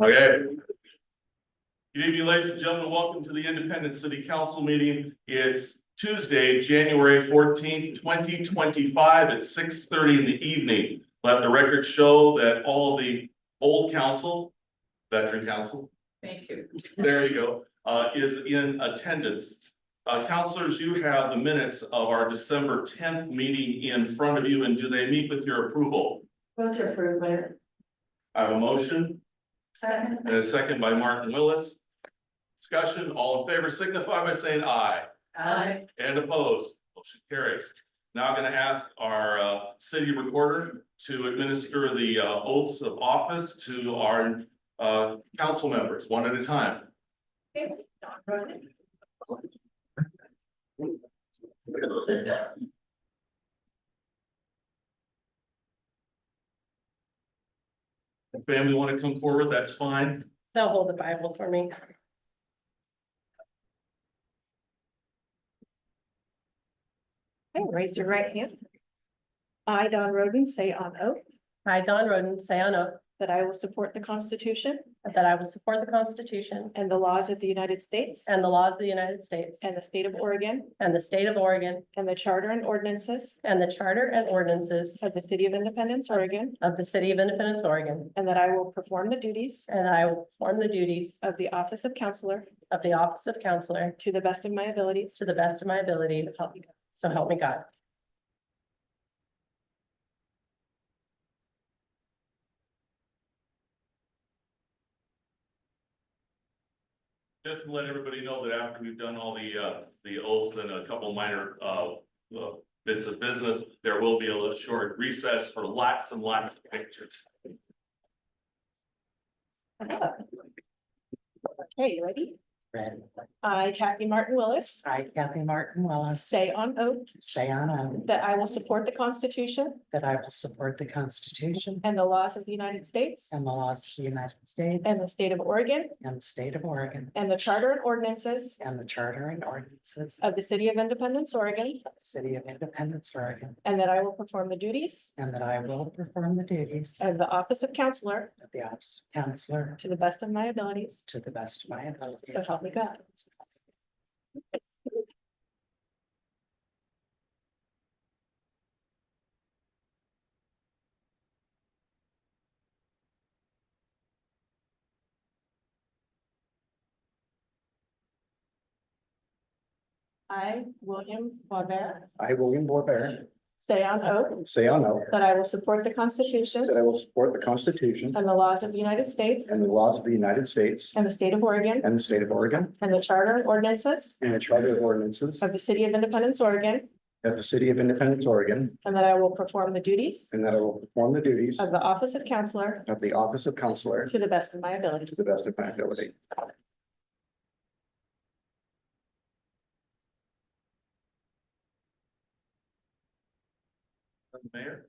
Okay. Good evening, ladies and gentlemen. Welcome to the Independence City Council meeting. It's Tuesday, January 14th, 2025 at 6:30 in the evening. Let the record show that all the old council, veteran council, Thank you. there you go, is in attendance. Councilors, you have the minutes of our December 10th meeting in front of you, and do they meet with your approval? Vote to approve, Mayor. I have a motion Second. and a second by Martin Willis. Discussion, all in favor signify by saying aye. Aye. And opposed, motion carries. Now I'm going to ask our city recorder to administer the oaths of office to our council members, one at a time. Okay. Don Roden. If family want to come forward, that's fine. They'll hold the Bible for me. Okay, raise your right hand. I, Don Roden, say on oath I, Don Roden, say on oath that I will support the Constitution that I will support the Constitution and the laws of the United States and the laws of the United States and the state of Oregon and the state of Oregon and the charter and ordinances and the charter and ordinances of the city of Independence, Oregon, of the city of Independence, Oregon, and that I will perform the duties and I will perform the duties of the office of counselor of the office of counselor to the best of my abilities. to the best of my abilities. So help me God. So help me God. Just to let everybody know that after we've done all the oaths and a couple minor bits of business, there will be a little short recess for lots and lots of pictures. Okay, you ready? Ready. I, Kathy Martin Willis, I, Kathy Martin Willis, say on oath say on oath that I will support the Constitution that I will support the Constitution and the laws of the United States and the laws of the United States and the state of Oregon and the state of Oregon and the charter and ordinances and the charter and ordinances of the city of Independence, Oregon, of the city of Independence, Oregon, and that I will perform the duties and that I will perform the duties of the office of counselor of the office of counselor to the best of my abilities. to the best of my abilities. So help me God. I, William Boisvert, I, William Boisvert, say on oath say on oath that I will support the Constitution that I will support the Constitution and the laws of the United States and the laws of the United States and the state of Oregon and the state of Oregon and the charter and ordinances and the charter of ordinances of the city of Independence, Oregon, of the city of Independence, Oregon, and that I will perform the duties and that I will perform the duties of the office of counselor of the office of counselor to the best of my to abilities. the best of my ability. Mayor.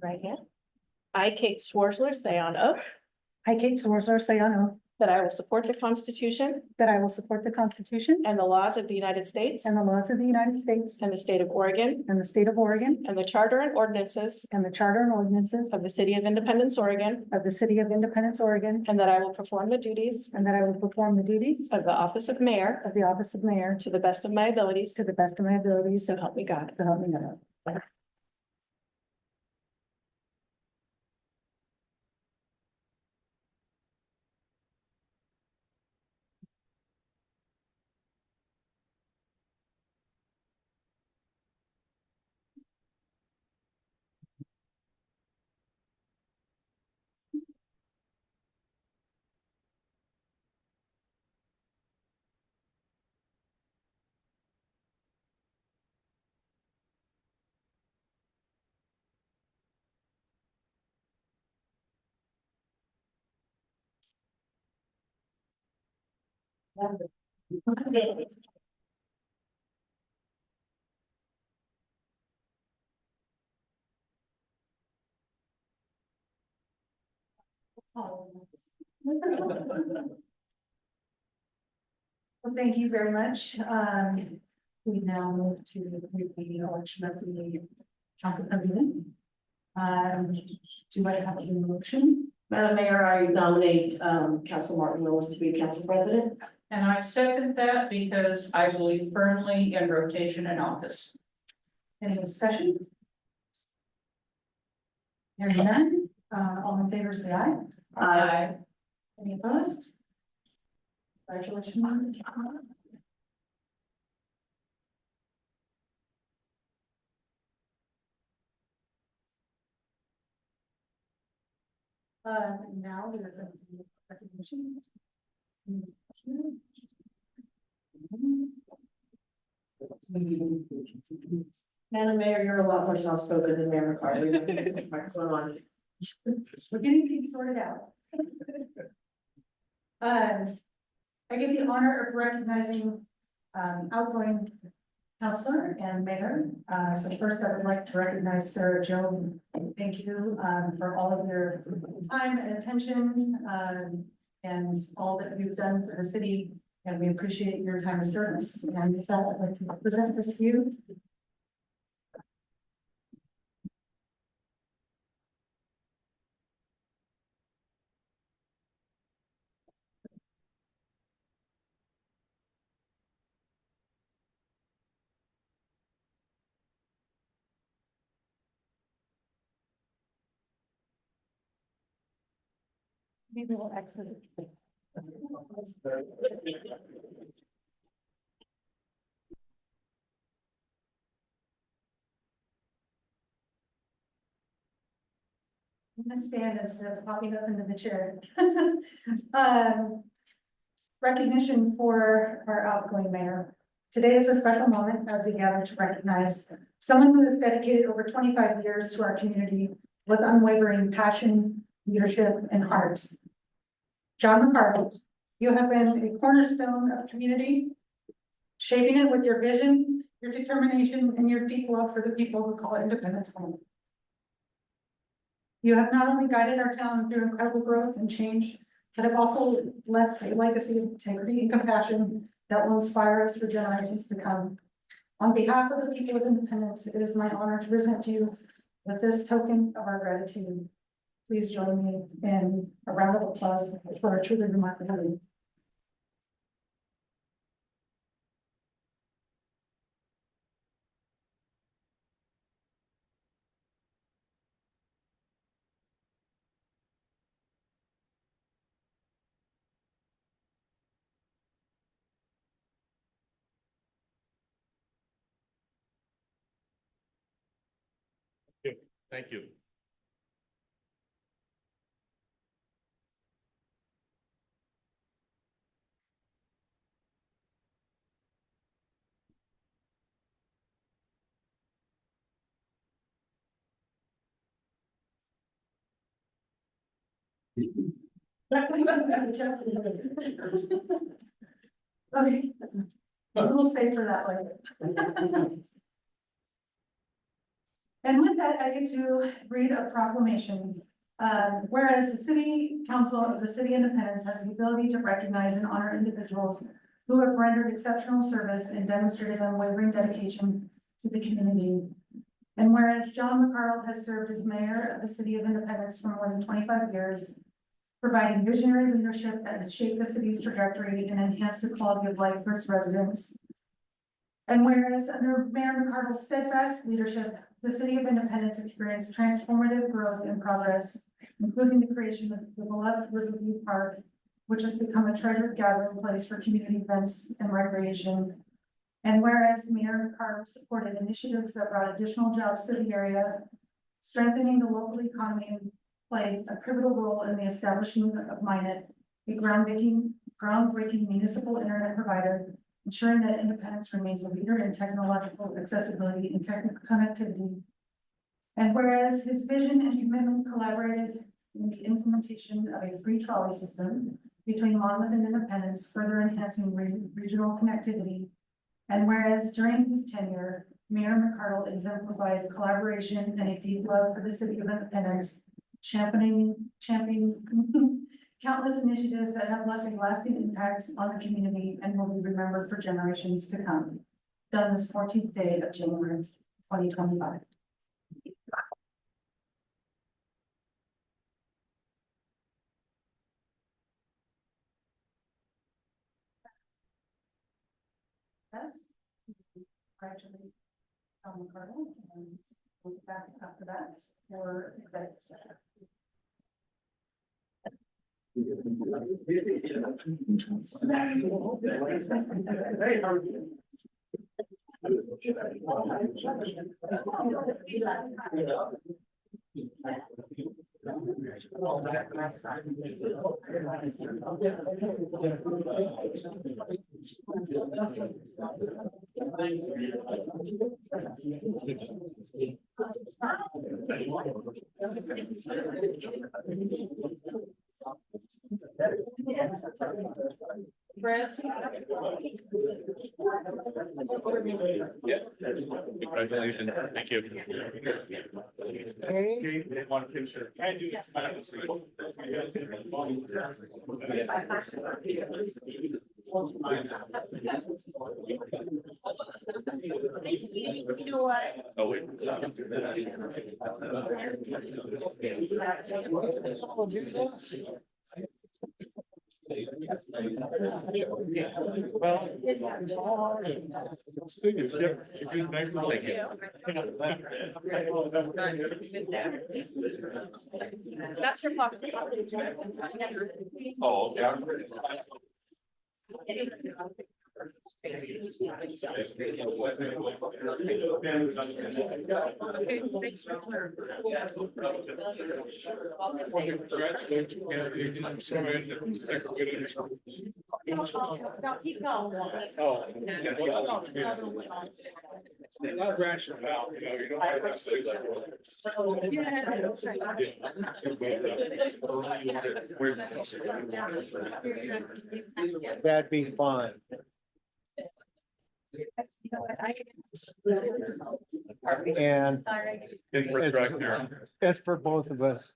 Right hand. I, Kate Swarzler, say on oath I, Kate Swarzler, say on oath that I will support the Constitution that I will support the Constitution and the laws of the United States and the laws of the United States and the state of Oregon and the state of Oregon and the charter and ordinances and the charter and ordinances of the city of Independence, Oregon, of the city of Independence, Oregon, and that I will perform the duties and that I will perform the duties of the office of mayor of the office of mayor to the best of my abilities. to the best of my abilities. So help me God. So help me God. Well, thank you very much. We now move to the election of the council president. Do I have a motion? Madam Mayor, I nominate, Council Martin Willis to be council president. And I second that because I believe firmly in rotation in office. Any discussion? Hearing none, all in favor, say aye. Aye. Any opposed? Congratulations. Now we're going to do recognition. Madam Mayor, you're a lot more soft-spoken than Mayor McCarthy. Microphone on. We're getting things sorted out. I give the honor of recognizing outgoing counselor and mayor. So first I would like to recognize Sarah Joe. Thank you for all of your time and attention and all that you've done for the city. And we appreciate your time of service. And with that, I'd like to present this to you. Maybe we'll exit it. I'm gonna stand instead of popping up into the chair. Recognition for our outgoing mayor. Today is a special moment as we gather to recognize someone who has dedicated over 25 years to our community with unwavering passion, leadership, and heart. John McCarville, you have been a cornerstone of community, shaping it with your vision, your determination, and your deep love for the people who call Independence home. You have not only guided our town through incredible growth and change, but have also left a legacy of integrity and compassion that will inspire us for generations to come. On behalf of the people of Independence, it is my honor to present you with this token of our gratitude. Please join me in a round of applause for a truly remarkable leader. Thank you. Okay, a little safer that way. And with that, I get to read a proclamation. Whereas the city council of the city of Independence has the ability to recognize and honor individuals who have rendered exceptional service and demonstrated unwavering dedication to the community. And whereas John McCarville has served as mayor of the city of Independence for more than 25 years, providing visionary leadership that has shaped the city's trajectory and enhanced the quality of life for its residents. And whereas under Mayor McCarville's steadfast leadership, the city of Independence experienced transformative growth and progress, including the creation of the beloved Riverview Park, which has become a treasured gathering place for community events and recreation. And whereas Mayor McCarville supported initiatives that brought additional jobs to the area, strengthening the local economy and played a pivotal role in the establishment of Minet, a groundbreaking municipal internet provider, ensuring that Independence remains a leader in technological accessibility and technical connectivity. And whereas his vision and commitment collaborated in the implementation of a free trolley system between Monmouth and Independence, further enhancing regional connectivity. And whereas during his tenure, Mayor McCarville exemplified collaboration and a deep love for the city of Independence, championing countless initiatives that have left a lasting impact on the community and will be remembered for generations to come. Done this 14th day of January 2025. Yes. Congratulate Tom McCardle, and we'll be back after that for executive session. Chris? Congratulations, thank you. One picture. You know what? Oh, wait. Well. Thank you. That's your pocket. Oh, yeah. Not rational, you don't have to say That'd be fun. And Infrastructure. it's for both of us,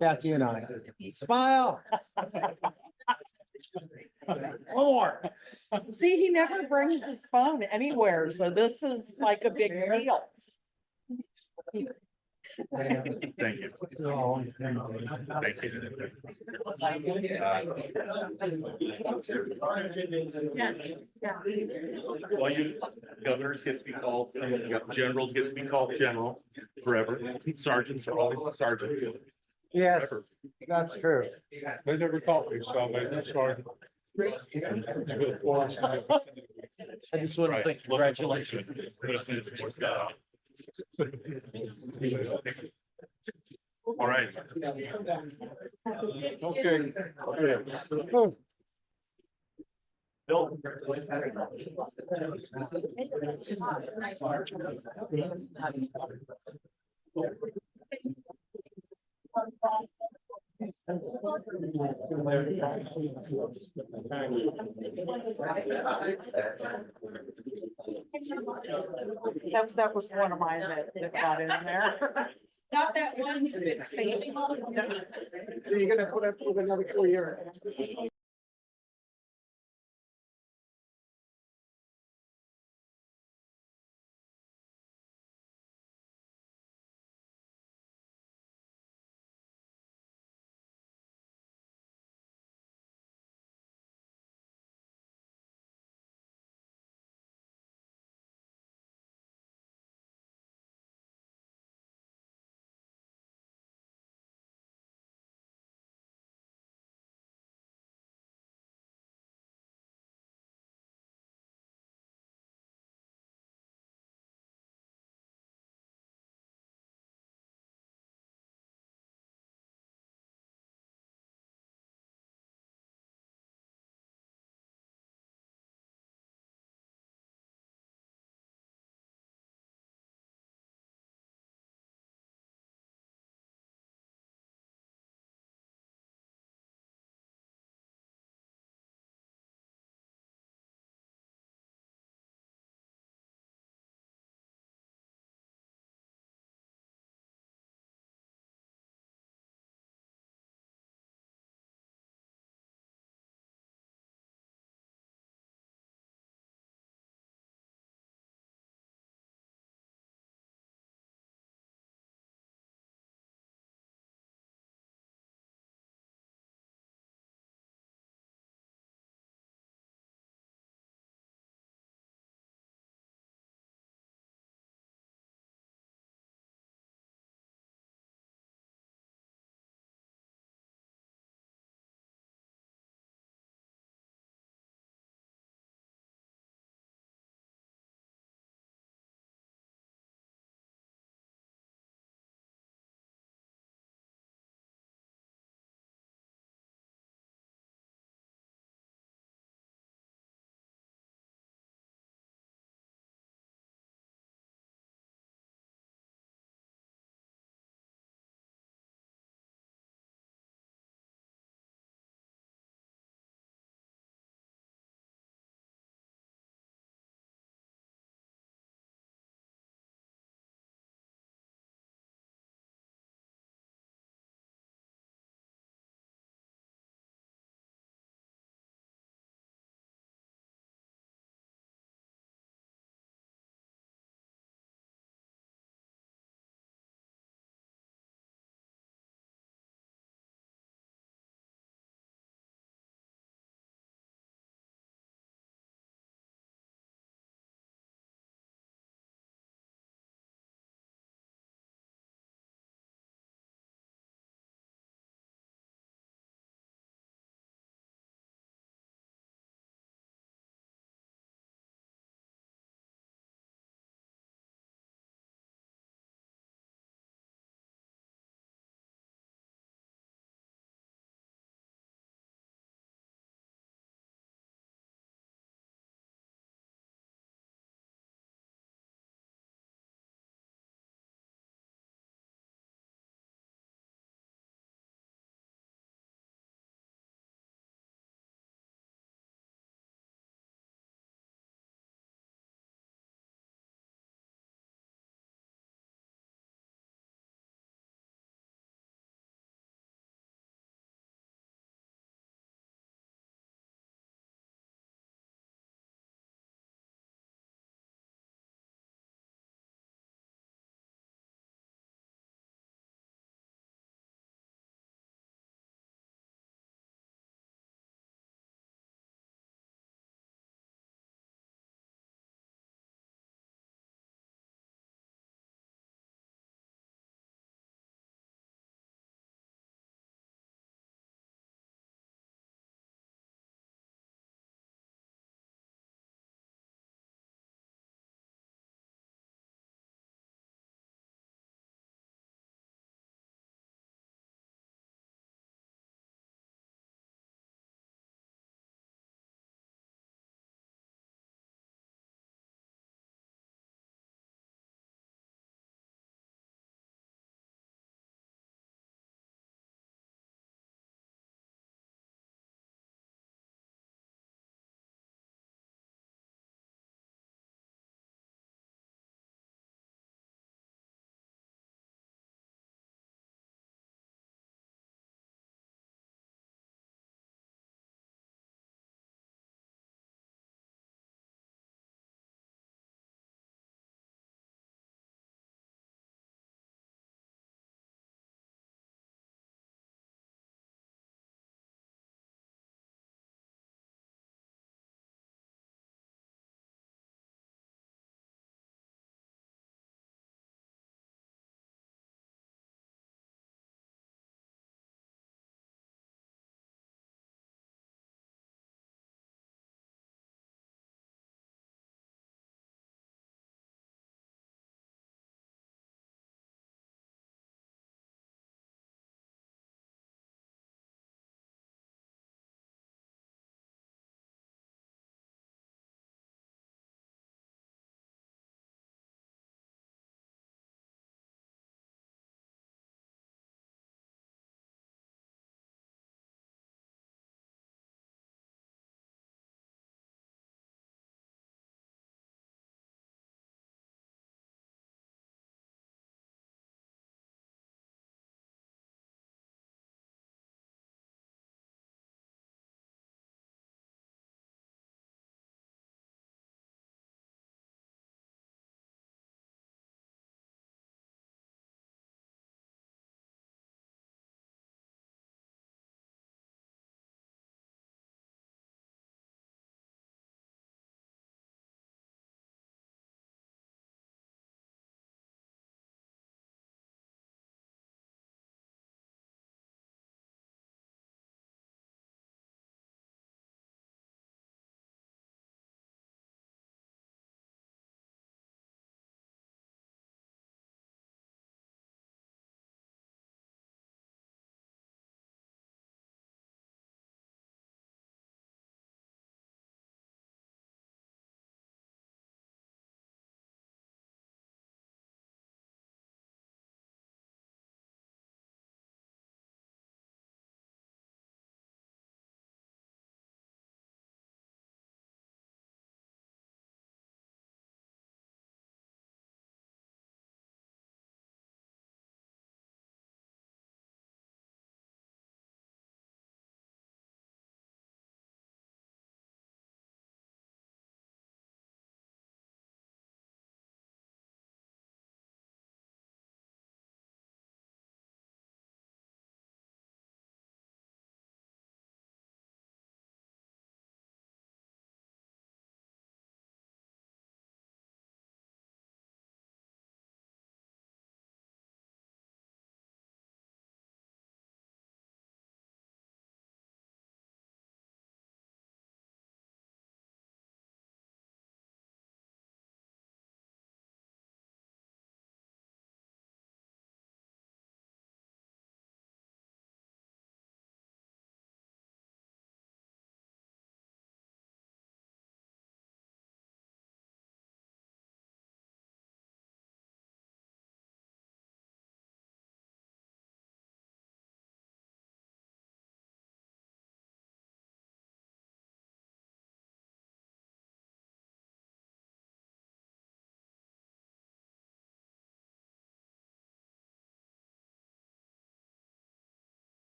Kathy and I. Smile. One more. See, he never brings his phone anywhere, so this is like a big deal. Thank you. Thank you. Well, governors get to be called, generals get to be called general forever. Sergeants are always sergeants. Yes, that's true. They never called me, so I'm sorry. I just want to say congratulations. All right. Okay. Oh, Bill. That was one of mine that got in there. Not that one that's saving all the time. So you're gonna put up with another 4 years.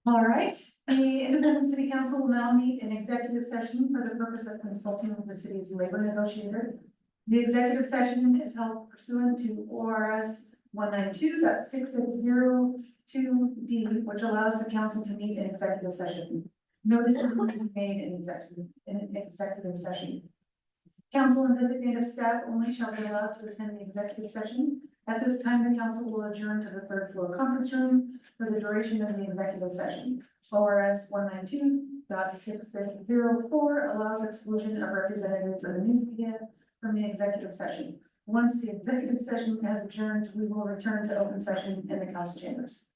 All right, the Independent City Council will now meet in executive session for the purpose of consulting with the city's labor negotiator. The executive session is held pursuant to ORS 192.6602D, which allows the council to meet in executive session. Notice will be made in executive session. Council and designated staff only shall be allowed to attend the executive session. At this time, the council will adjourn to the third floor conference room for the duration of the executive session. ORS 192.6604 allows exclusion of representatives of the news media from the executive session. Once the executive session has adjourned, we will return to open session in the council chambers.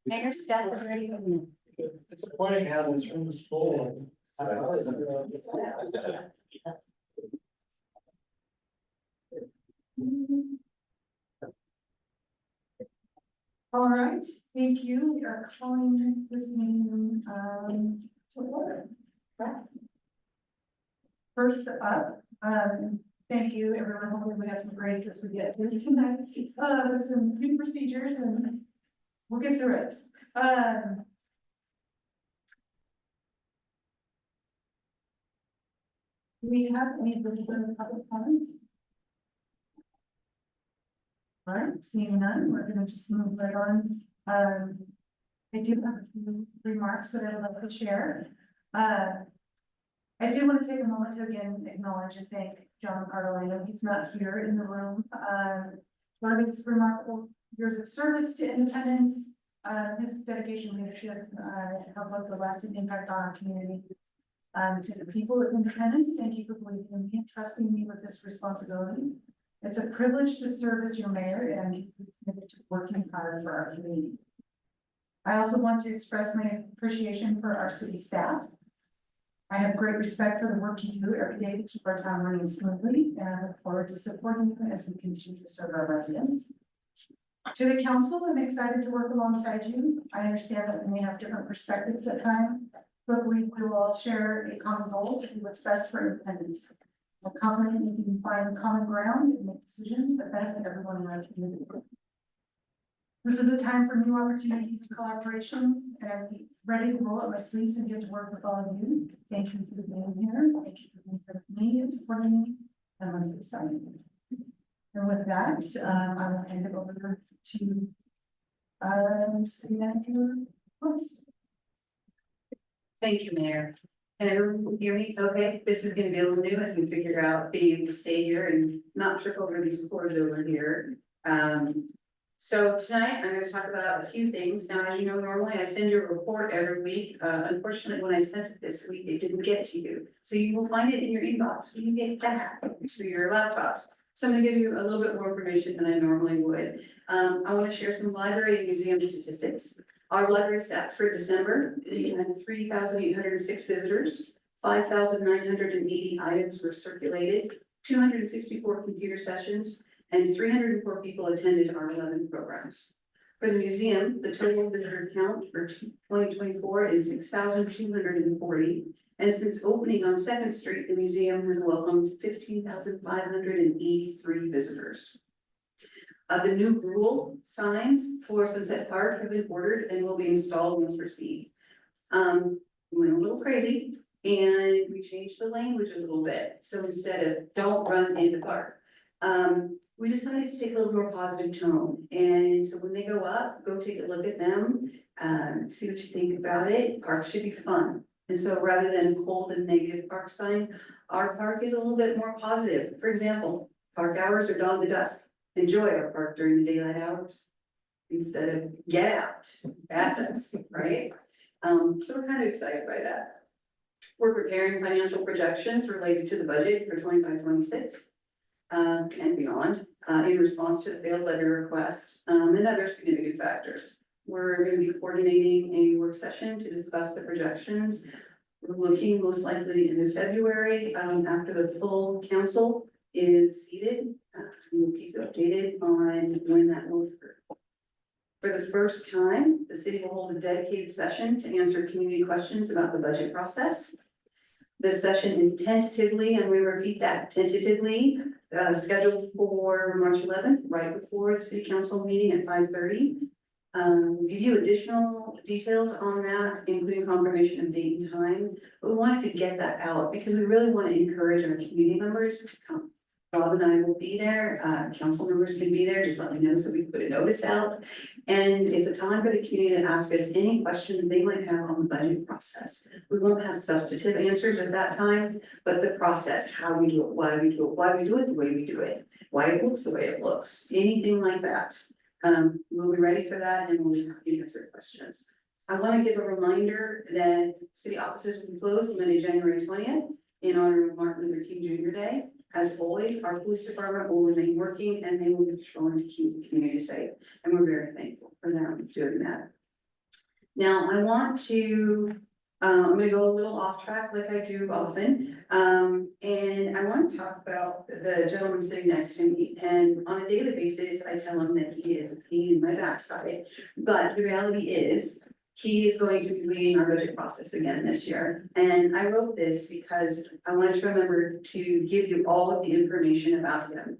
Mayor, staff is ready. It's funny how this room is full. All right, thank you. We are calling this meeting, to order. Right. First up, thank you, everyone. Hopefully we have some grace as we get through tonight. With some new procedures and we'll get through it. Do we have any visitor public comments? All right, seeing none, we're gonna just move right on. I do have a few remarks that I would like to share. I do want to take a moment to again acknowledge and thank John Carolina. He's not here in the room. For his remarkable years of service to Independence, his dedication, leadership, have left a lasting impact on our community. To the people of Independence, thank you for believing in me and trusting me with this responsibility. It's a privilege to serve as your mayor and committed to working hard for our community. I also want to express my appreciation for our city staff. I have great respect for the work you do every day to keep our town running smoothly, and I look forward to supporting you as we continue to serve our residents. To the council, I'm excited to work alongside you. I understand that we may have different perspectives at times, but we will all share a common goal to do what's best for Independence. I'm confident we can find common ground and make decisions that benefit everyone in our community. This is a time for new opportunities and collaboration, and I'm ready to roll up my sleeves and get to work with all of you. Thank you for being here. Thank you for being here with me and supporting me. And let's get started. And with that, I will hand it over to City Manager West. Thank you, Mayor. Can everyone hear me? Okay, this is gonna be a little new as we figure out being able to stay here and not trip over these cords over here. So tonight I'm gonna talk about a few things. Now, as you know, normally I send you a report every week. Unfortunately, when I sent it this week, it didn't get to you. So you will find it in your inbox when you get back to your laptops. So I'm gonna give you a little bit more information than I normally would. I wanna share some library and museum statistics. Our library stats for December, we had 3,806 visitors, 5,980 items were circulated, 264 computer sessions, and 304 people attended our 11 programs. For the museum, the total visitor count for 2024 is 6,240. And since opening on 2nd Street, the museum has welcomed 15,583 visitors. The new rule signs for Sunset Park have been ordered and will be installed once received. We went a little crazy and we changed the language a little bit. So instead of don't run in the park, we decided to take a little more positive tone. And so when they go up, go take a look at them, see what you think about it. Parks should be fun. And so rather than a cold and negative park sign, our park is a little bit more positive. For example, park hours are dawn to dusk. Enjoy our park during the daylight hours instead of get out at dusk, right? So we're kind of excited by that. We're preparing financial projections related to the budget for 25-26 and beyond in response to the failed levy request and other significant factors. We're going to be coordinating a work session to discuss the projections. We're looking most likely into February after the full council is seated. We'll keep you updated on when that will occur. For the first time, the city will hold a dedicated session to answer community questions about the budget process. This session is tentatively, and we repeat that, tentatively, scheduled for March 11th, right before the city council meeting at 5:30. We'll give you additional details on that, including confirmation of date and time. But we wanted to get that out because we really want to encourage our community members to come. Rob and I will be there, council members can be there, just let me know so we can put a notice out. And it's a time for the community to ask us any questions they might have on the budget process. We won't have substantive answers at that time, but the process, how we do it, why we do it, why we do it the way we do it, why it looks the way it looks, anything like that. We'll be ready for that and we'll be happy to answer questions. I want to give a reminder that city offices will be closed Monday, January 20th in honor of Martin Luther King Jr. Day. As always, our police department will remain working and they will be patrolling to keep the community safe, and we're very thankful for them doing that. Now, I want to, I'm gonna go a little off track like I do often. And I want to talk about the gentleman sitting next to me, and on a daily basis, I tell him that he is a pain in my backside. But the reality is, he is going to be leading our budget process again this year. And I wrote this because I wanted to remember to give you all of the information about him.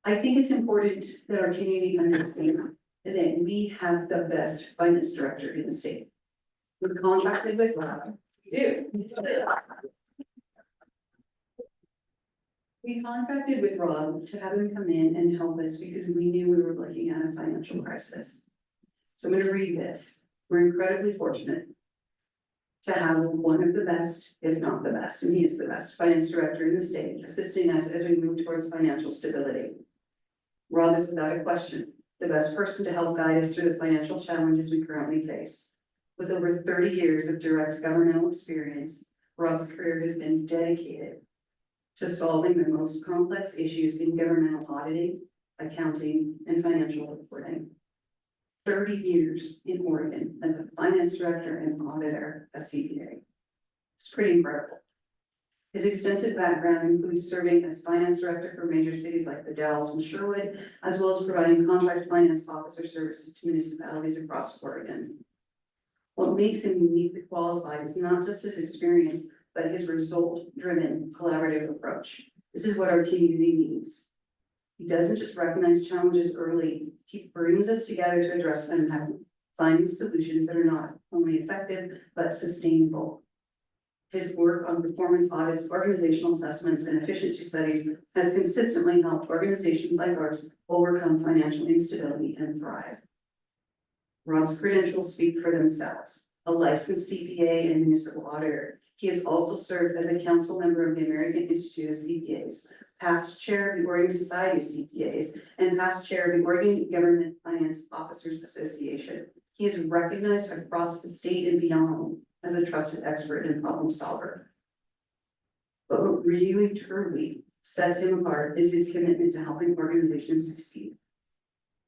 I think it's important that our community understand that we have the best finance director in the state. We've contracted with Rob. We do. We contracted with Rob to have him come in and help us because we knew we were looking at a financial crisis. So I'm gonna read this. We're incredibly fortunate to have one of the best, if not the best, and he is the best finance director in the state, assisting us as we move towards financial stability. Rob is without a question the best person to help guide us through the financial challenges we currently face. With over 30 years of direct governmental experience, Rob's career has been dedicated to solving the most complex issues in governmental auditing, accounting, and financial reporting. 30 years in Oregon as a finance director and auditor, a CPA. It's pretty incredible. His extensive background includes serving as finance director for major cities like the Dalles and Sherwood, as well as providing contract finance officer services to municipalities across Oregon. What makes him uniquely qualified is not just his experience, but his result-driven collaborative approach. This is what our community needs. He doesn't just recognize challenges early, he brings us together to address them and find solutions that are not only effective, but sustainable. His work on performance audits, organizational assessments, and efficiency studies has consistently helped organizations like ours overcome financial instability and thrive. Rob's credentials speak for themselves. A licensed CPA and municipal auditor, he has also served as a council member of the American Institute of CPAs, past chair of the Oregon Society of CPAs, and past chair of the Oregon Government Finance Officers Association. He is recognized across the state and beyond as a trusted expert and problem solver. But what really truly sets him apart is his commitment to helping organizations succeed.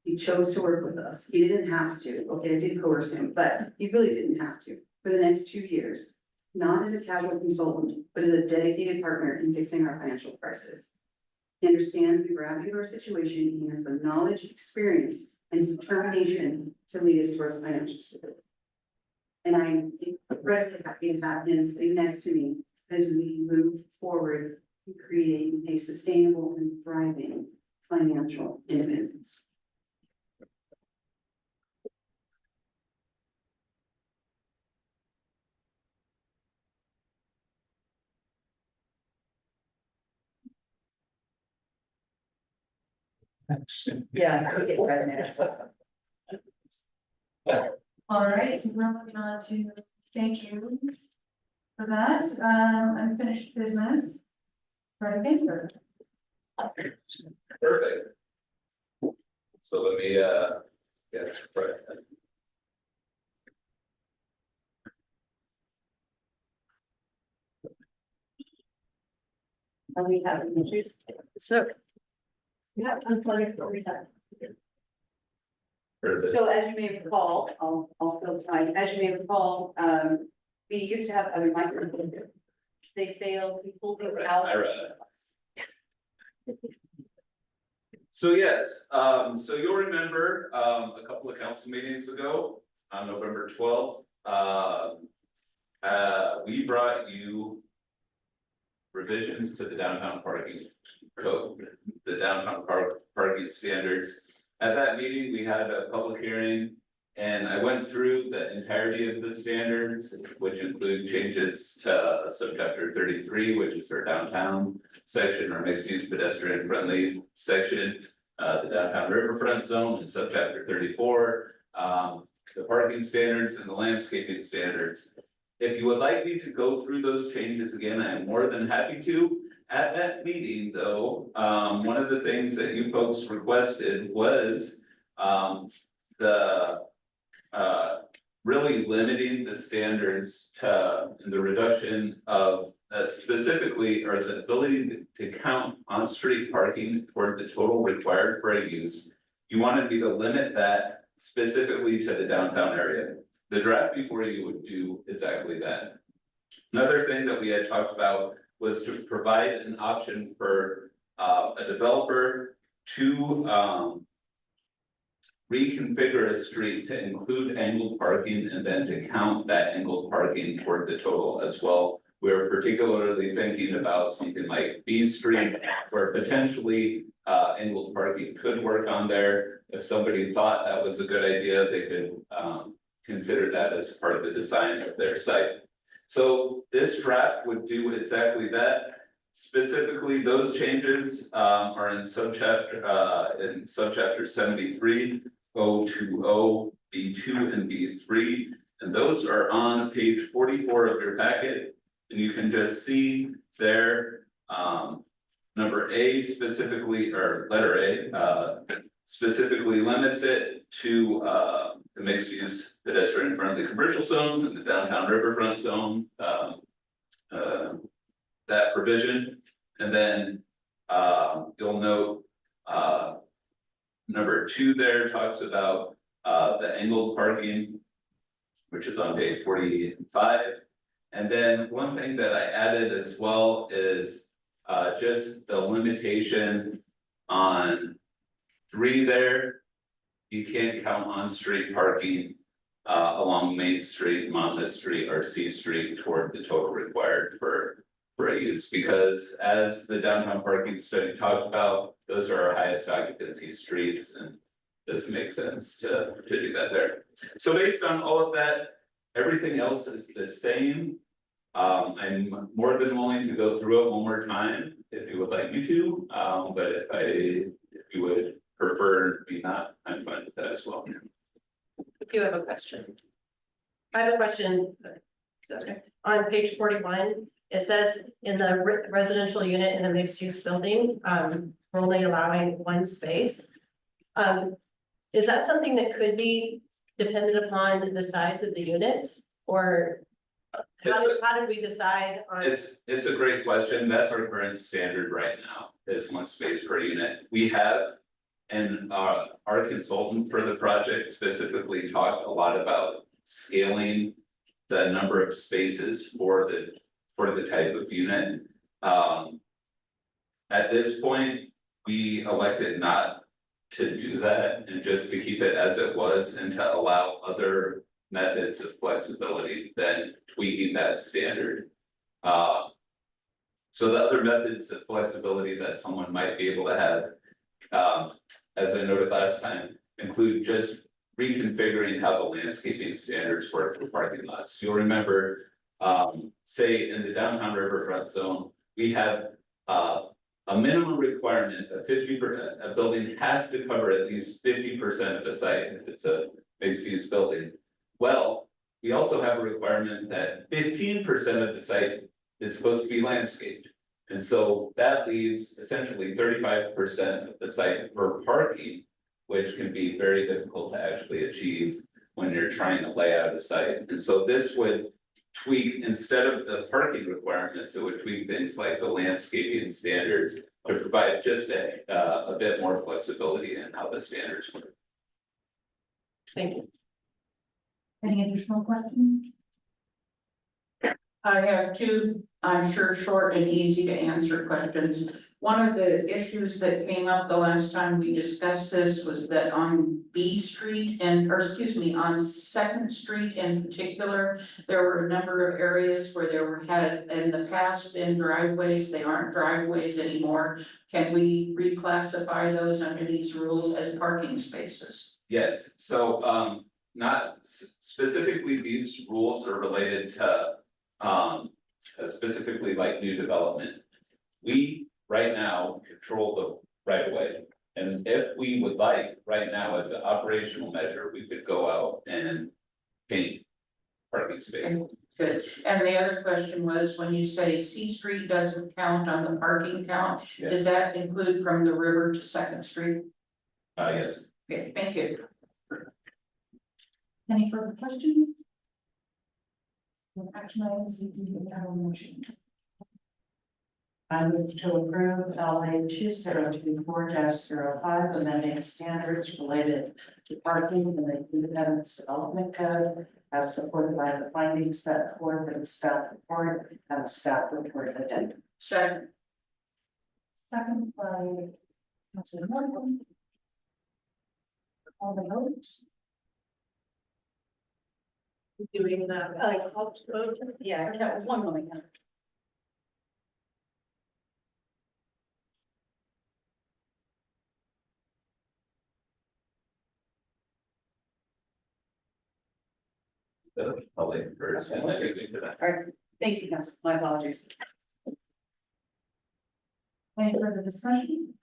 He chose to work with us. He didn't have to. Okay, I did coerce him, but he really didn't have to for the next 2 years. Not as a casual consultant, but as a dedicated partner in fixing our financial crisis. He understands the gravity of our situation. He has the knowledge, experience, and determination to lead us towards financial stability. And I'm incredibly happy to have him sitting next to me as we move forward in creating a sustainable and thriving financial independence. Yeah. All right, so we're moving on to, thank you for that, unfinished business. Right, Ginsburg. Perfect. So let me, get right. Are we having issues? So, You have to unplug it for that. Perfect. So as you may recall, I'll fill time, as you may recall, we used to have other microphones. They failed, we pulled these out. I read it. So yes, so you'll remember, a couple of council meetings ago, on November 12th, we brought you revisions to the downtown parking code, the downtown parking standards. At that meeting, we had a public hearing and I went through the entirety of the standards, which include changes to subchapter 33, which is our downtown section, or mixed use pedestrian friendly section, the downtown riverfront zone, and subchapter 34, the parking standards and the landscaping standards. If you would like me to go through those changes again, I am more than happy to. At that meeting, though, one of the things that you folks requested was really limiting the standards to the reduction of specifically, or the ability to count on-street parking toward the total required for a use. You wanted me to limit that specifically to the downtown area. The draft before you would do exactly that. Another thing that we had talked about was to provide an option for a developer to reconfigure a street to include angled parking and then to count that angled parking toward the total as well. We're particularly thinking about something like B Street, where potentially angled parking could work on there. If somebody thought that was a good idea, they could consider that as part of the design of their site. So this draft would do exactly that. Specifically, those changes are in subchapter 73, 020, B2 and B3. And those are on page 44 of your packet. And you can just see there, number A specifically, or letter A, specifically limits it to the mixed use pedestrian friendly commercial zones and the downtown riverfront zone. That provision, and then you'll note number 2 there talks about the angled parking, which is on page 45. And then one thing that I added as well is just the limitation on 3 there. You can't count on street parking along Main Street, Monmouth Street, or C Street toward the total required for a use, because as the downtown parking study talked about, those are our highest occupancy streets, and it doesn't make sense to do that there. So based on all of that, everything else is the same. I'm more than willing to go through it one more time if you would like me to, but if you would prefer me not, I'm fine with that as well. You have a question. I have a question. Okay. On page 41, it says in the residential unit in a mixed use building, we're only allowing 1 space. Is that something that could be dependent upon the size of the unit, or how did we decide on? It's a great question. That's our current standard right now, is 1 space per unit. We have, and our consultant for the project specifically talked a lot about scaling the number of spaces for the type of unit. At this point, we elected not to do that and just to keep it as it was and to allow other methods of flexibility than tweaking that standard. So the other methods of flexibility that someone might be able to have, as I noted last time, include just reconfiguring how the landscaping standards work for parking lots. You'll remember, say in the downtown riverfront zone, we have a minimum requirement of 50%, a building has to cover at least 50% of the site if it's a mixed use building. Well, we also have a requirement that 15% of the site is supposed to be landscaped. And so that leaves essentially 35% of the site for parking, which can be very difficult to actually achieve when you're trying to lay out a site. And so this would tweak, instead of the parking requirements, it would tweak things like the landscaping standards to provide just a bit more flexibility in how the standards work. Thank you. Any additional questions? I have 2, I'm sure, short and easy to answer questions. One of the issues that came up the last time we discussed this was that on B Street on 2nd Street in particular, there were a number of areas where had in the past been driveways. They aren't driveways anymore. Can we reclassify those under these rules as parking spaces? Yes, so not specifically, these rules are related to specifically like new development. We right now control the right of way. And if we would like, right now, as an operational measure, we could go out and paint parking spaces. Good. And the other question was, when you say C Street doesn't count on the parking count, Yeah. does that include from the river to 2nd Street? Yes. Okay, thank you. Any further questions? Action items, we do have a motion. I move to approve LA 2024-05, amending standards related to parking in the Independence Development Code as supported by the findings set forth in the staff report and the staff report addendum. Second. Second by Councilor Morgan. All the votes. Doing the, Yeah, that was one moment. The public first and then using to that. All right, thank you, Council. My apologies. Any further discussion?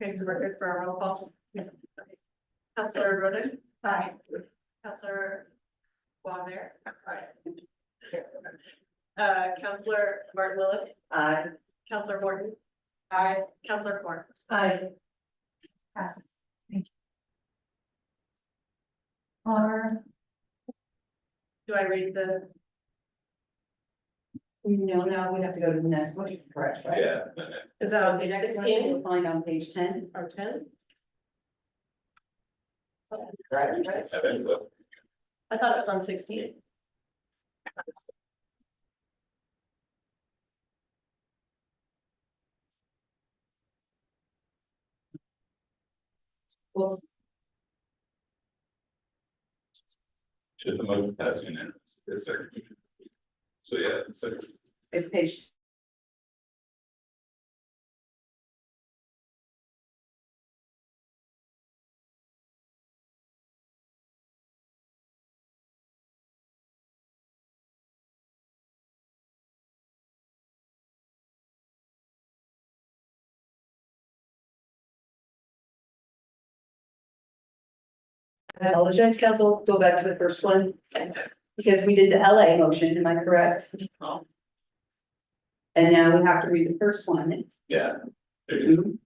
okay, so we're good for our roll call. Counselor Roden? Aye. Counselor Wamer? Aye. Counselor Martin Willis? Aye. Counselor Morton? Aye. Counselor Corn? Aye. Passes. Thank you. Or, Do I read the? No, now we have to go to the next one, correct, right? Yeah. Is that on The page next one 16 you'll find on page 10. or 10? I think so. I thought it was on 16. Well, Should the motion pass unanimous? Yes, sir. So, yeah, so it's page. I apologize, council, go back to the first one, because we did the LA motion, am I correct? And now we have to read the first one, yeah.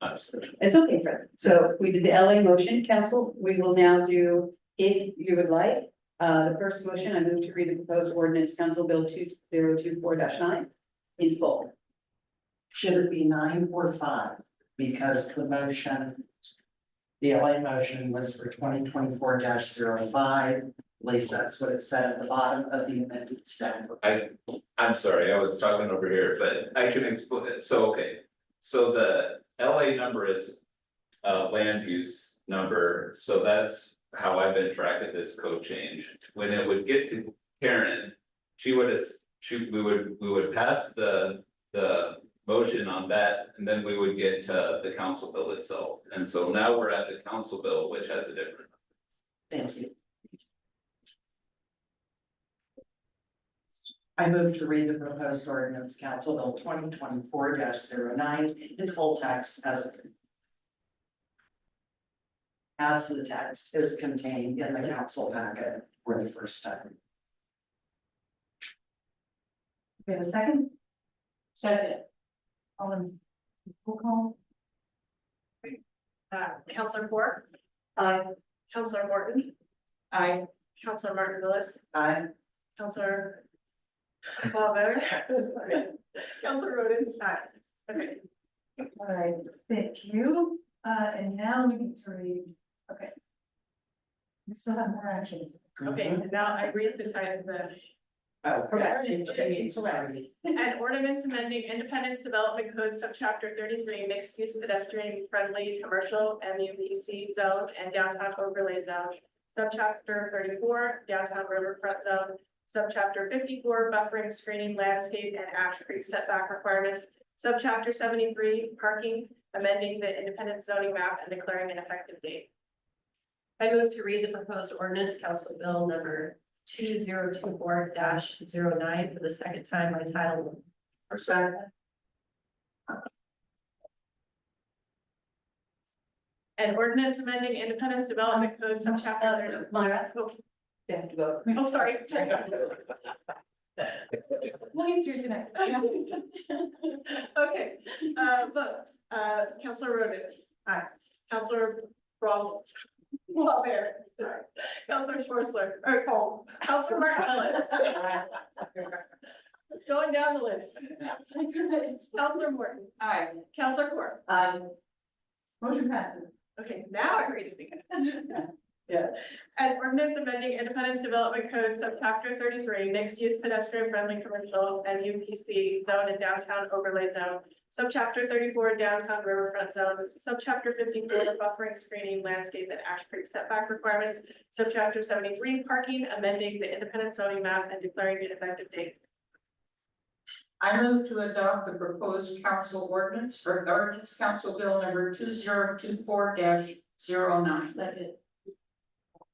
I'm sorry. it's okay, Fred, so we did the LA motion, council, we will now do, if you would like. The first motion, I move to read the proposed ordinance, Council Bill 2024-9 in full. should it be 9 or 5? Because the motion. The LA motion was for 2024-05, at least that's what it said at the bottom of the amended staff. I'm sorry, I was talking over here, but I can explain it. So, okay. So the LA number is land use number, so that's how I've been tracking this code change. When it would get to Karen, we would pass the motion on that, and then we would get to the council bill itself. And so now we're at the council bill, which has a different. Thank you. I move to read the proposed ordinance, Council Bill 2024-09 in full text as the text is contained in the council packet for the first time. we have a second, Second. all in, roll call. Counselor Corn? Aye. Counselor Morton? Aye. Counselor Martin Willis? Aye. Counselor Wamer? Counselor Roden? Aye. Okay. All right, thank you, and now we need to read, okay. We still have more actions. Okay, and now I read the title, Oh, Correct. Correct. an ordinance amending Independence Development Code subchapter 33 mixed use pedestrian friendly commercial MUBC zone and downtown overlay zone. Subchapter 34 downtown riverfront zone, subchapter 54 buffering, screening, landscape and ash creek setback requirements. Subchapter 73 parking, amending the independent zoning map and declaring an effective date. I move to read the proposed ordinance, Council Bill number 2024-09 for the second time by title. or second. An ordinance amending Independence Development Code subchapter. Myra, they have to vote. Oh, sorry. We'll get through tonight. Okay, vote, Counselor Roden. Aye. Counselor Brawl. Wamer. Counselor Schwartzler, or Cole. Counselor Martin Miller. Going down the list. Counselor Morton. Aye. Counselor Court. Motion passes. Okay, now I'm ready to begin. Yes. An ordinance amending Independence Development Code, subchapter 33, mixed use pedestrian friendly commercial and UPC zone and downtown overlay zone. Subchapter 34, downtown riverfront zone. Subchapter 54, buffering, screening, landscape and ash creek setback requirements. Subchapter 73, parking, amending the independent zoning map and declaring an effective date. I move to adopt the proposed council ordinance for ordinance council bill number 2024-09. Second.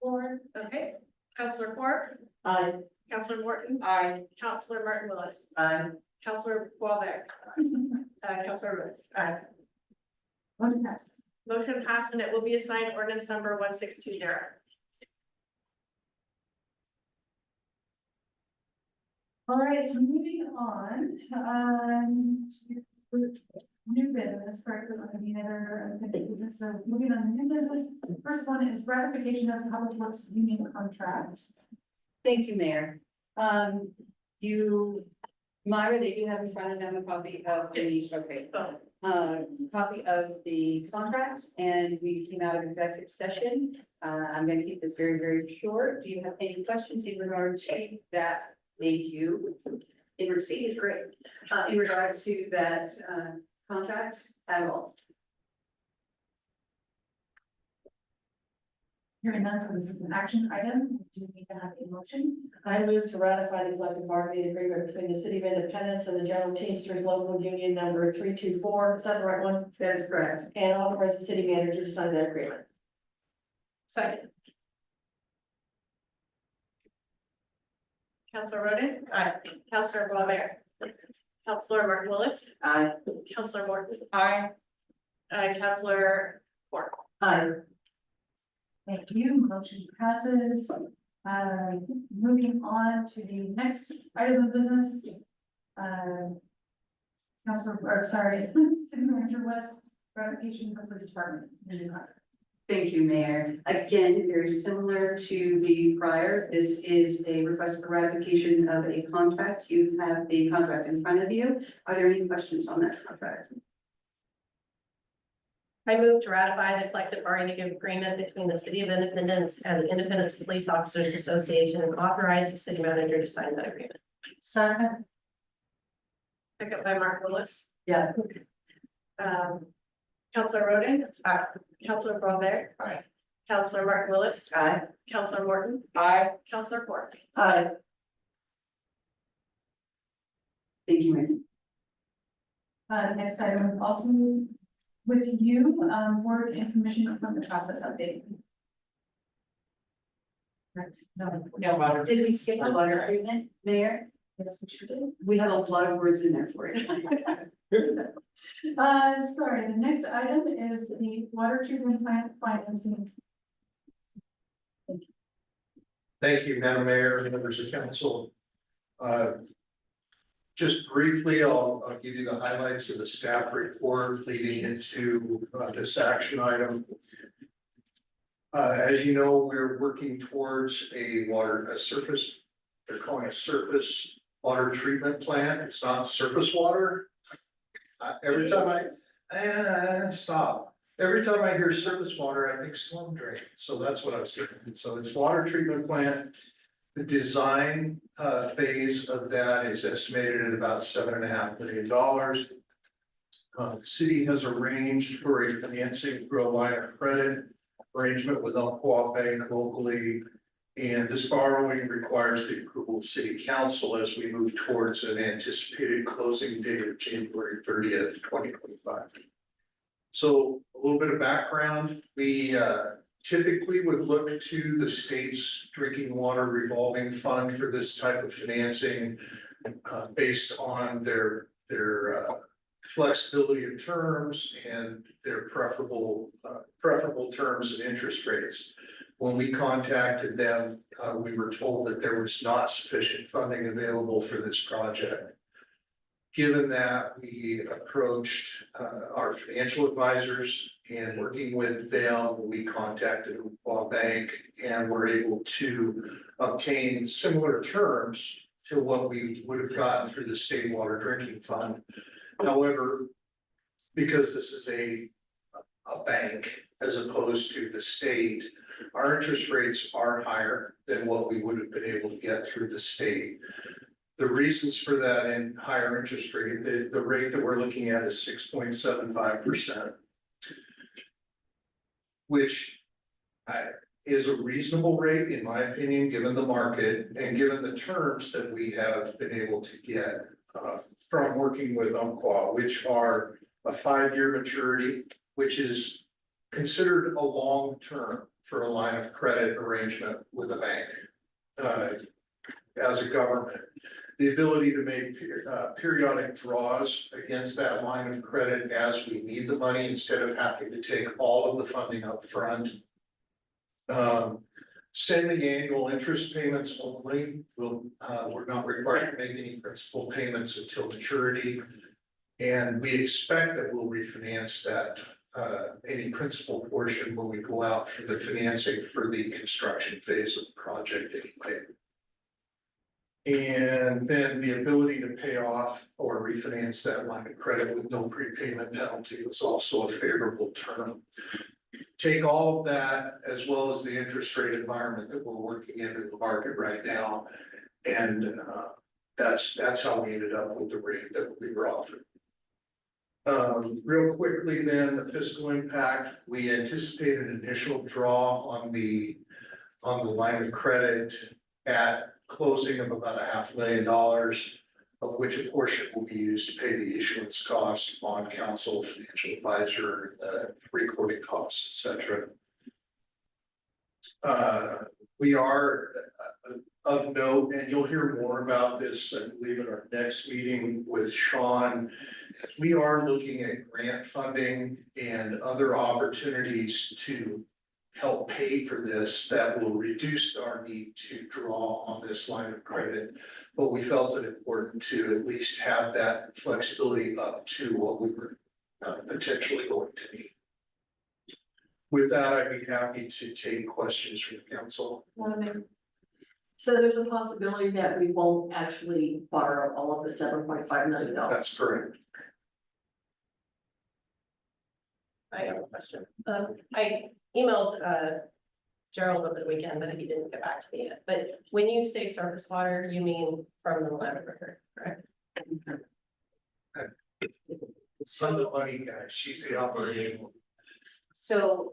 Ford, okay. Counselor Court. Aye. Counselor Morton. Aye. Counselor Martin Willis. Aye. Counselor Boisvert. Counselor Wood. Aye. Motion passes. Motion passed and it will be assigned ordinance number 1620. All right, so moving on, to new business, correct, on the other business, so moving on to new business. First one is ratification of the Public Works Union contract. Thank you, Mayor. Myra, they do have in front of them a copy of the, okay, copy of the contract, and we came out of executive session. I'm gonna keep this very, very short. Do you have any questions in regard to that? Thank you. In receipt is great. In regard to that, contract at all. Hearing none, so this is an action item. Do we need to have a motion? I move to ratify the collective bargaining agreement between the City of Independence and the General Teamsters Local Union number 324. Is that the right one? That is correct. And authorize the city manager to sign that agreement. Second. Counselor Roden. Aye. Counselor Boisvert. Counselor Martin Willis. Aye. Counselor Morton. Aye. Counselor Court. Aye. Thank you, motion passes. Moving on to the next item of business. City Manager West, ratification for police department. Thank you, Mayor. Again, very similar to the prior, this is a request for ratification of a contract. You have the contract in front of you. Are there any questions on that contract? I move to ratify the collective bargaining agreement between the City of Independence and the Independence Police Officers Association and authorize the city manager to sign that agreement. Second. Second by Mark Willis. Yes. Counselor Roden. Aye. Counselor Boisvert. Aye. Counselor Martin Willis. Aye. Counselor Morton. Aye. Counselor Court. Aye. Thank you, Mayor. Next item also with you, board and commission appointment process update. No. Did we skip the water agreement, Mayor? Yes, we should do. We have a lot of words in there for you. Sorry, the next item is the water treatment plant financing. Thank you, Madam Mayor, members of council. Just briefly, I'll give you the highlights of the staff report leading into this action item. As you know, we're working towards a surface, they're calling a surface water treatment plant. It's not surface water. Every time stop. Every time I hear surface water, I think storm drain. So that's what I was thinking. So it's water treatment plant. The design phase of that is estimated at about $7.5 million. The city has arranged for a financing through a line of credit arrangement with Umpqua Bank locally. And this borrowing requires the approval of city council as we move towards an anticipated closing date of January 30th, 2025. So a little bit of background, we typically would look to the state's drinking water revolving fund for this type of financing based on their flexibility of terms and their preferable terms and interest rates. When we contacted them, we were told that there was not sufficient funding available for this project. Given that, we approached our financial advisors, and working with them, we contacted Umpqua Bank and were able to obtain similar terms to what we would have gotten through the state water drinking fund. However, because this is a bank as opposed to the state, our interest rates are higher than what we would have been able to get through the state. The reasons for that in higher interest rate, the rate that we're looking at is 6.75%. Which is a reasonable rate, in my opinion, given the market and given the terms that we have been able to get from working with Umpqua, which are a 5-year maturity, which is considered a long term for a line of credit arrangement with a bank as a government. The ability to make periodic draws against that line of credit as we need the money instead of having to take all of the funding up front. Semi-annual interest payments only we're not required to make any principal payments until maturity. And we expect that we'll refinance that any principal portion when we go out for the financing for the construction phase of the project anyway. And then the ability to pay off or refinance that line of credit with no prepayment penalty was also a favorable term. Take all of that as well as the interest rate environment that we're working in the market right now. And that's how we ended up with the rate that we were offered. Real quickly then, the fiscal impact, we anticipate an initial draw on the line of credit at closing of about $500,000, of which a portion will be used to pay the issuance cost, bond counsel, financial advisor, recording costs, etc. We are of note, and you'll hear more about this, I believe, in our next meeting with Sean. We are looking at grant funding and other opportunities to help pay for this that will reduce our need to draw on this line of credit. But we felt it important to at least have that flexibility up to what we were potentially going to need. With that, I'd be happy to take questions from the council. So there's a possibility that we won't actually borrow all of the $7.5 million. That's correct. I have a question. I emailed Gerald over the weekend, but he didn't get back to me yet. But when you say surface water, you mean from the Willamette River, correct? Some of the money guys, she's the operational. So,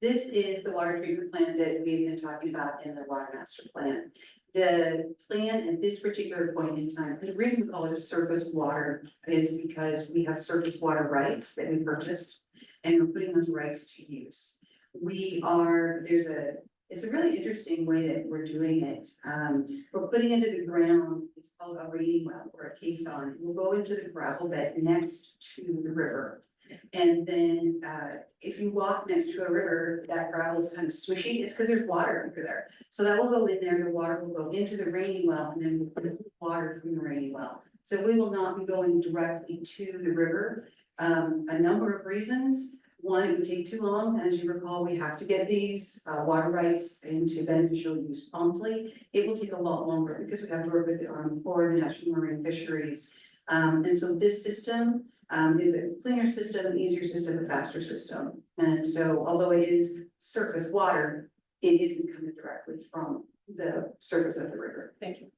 this is the water treatment plant that we've been talking about in the water master plan. The plan at this particular point in time, the reason we call it a surface water is because we have surface water rights that we purchased. And we're putting those rights to use. It's a really interesting way that we're doing it. We're putting into the ground, it's called a rainy well or a caisson. We'll go into the gravel bed next to the river. And then if you walk next to a river, that gravel is kind of swishy, it's because there's water under there. So that will go in there, the water will go into the rainy well, and then we'll put water from the rainy well. So we will not be going directly to the river. A number of reasons. One, it would take too long. As you recall, we have to get these water rights into beneficial use promptly. It will take a lot longer because we have to work with the Army Corps, the National Marine Fisheries. And so this system is a cleaner system, an easier system, a faster system. And so although it is surface water, it isn't coming directly from the surface of the river. Thank you.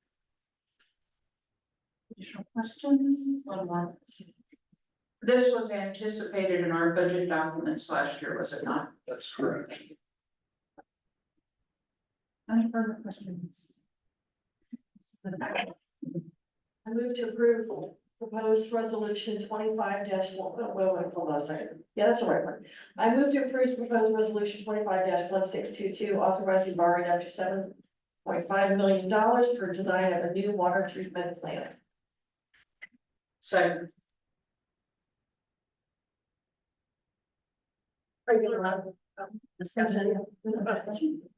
Additional questions? One more. This was anticipated in our budget documents last year, was it not? That's correct. Any further questions? I move to approve proposed resolution 25 hold on a second. Yeah, that's the right one. I move to approve proposed resolution 25-1622, authorizing borrowing up to $7.5 million for design of a new water treatment plant. Second. Discussion.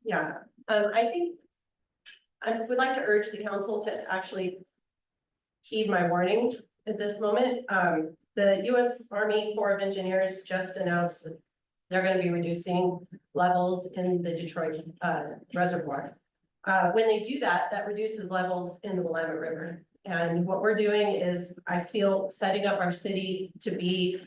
Yeah, I think I would like to urge the council to actually heed my warning at this moment. The U.S. Army Corps of Engineers just announced that they're going to be reducing levels in the Detroit reservoir. When they do that, that reduces levels in the Willamette River. And what we're doing is, I feel, setting up our city to be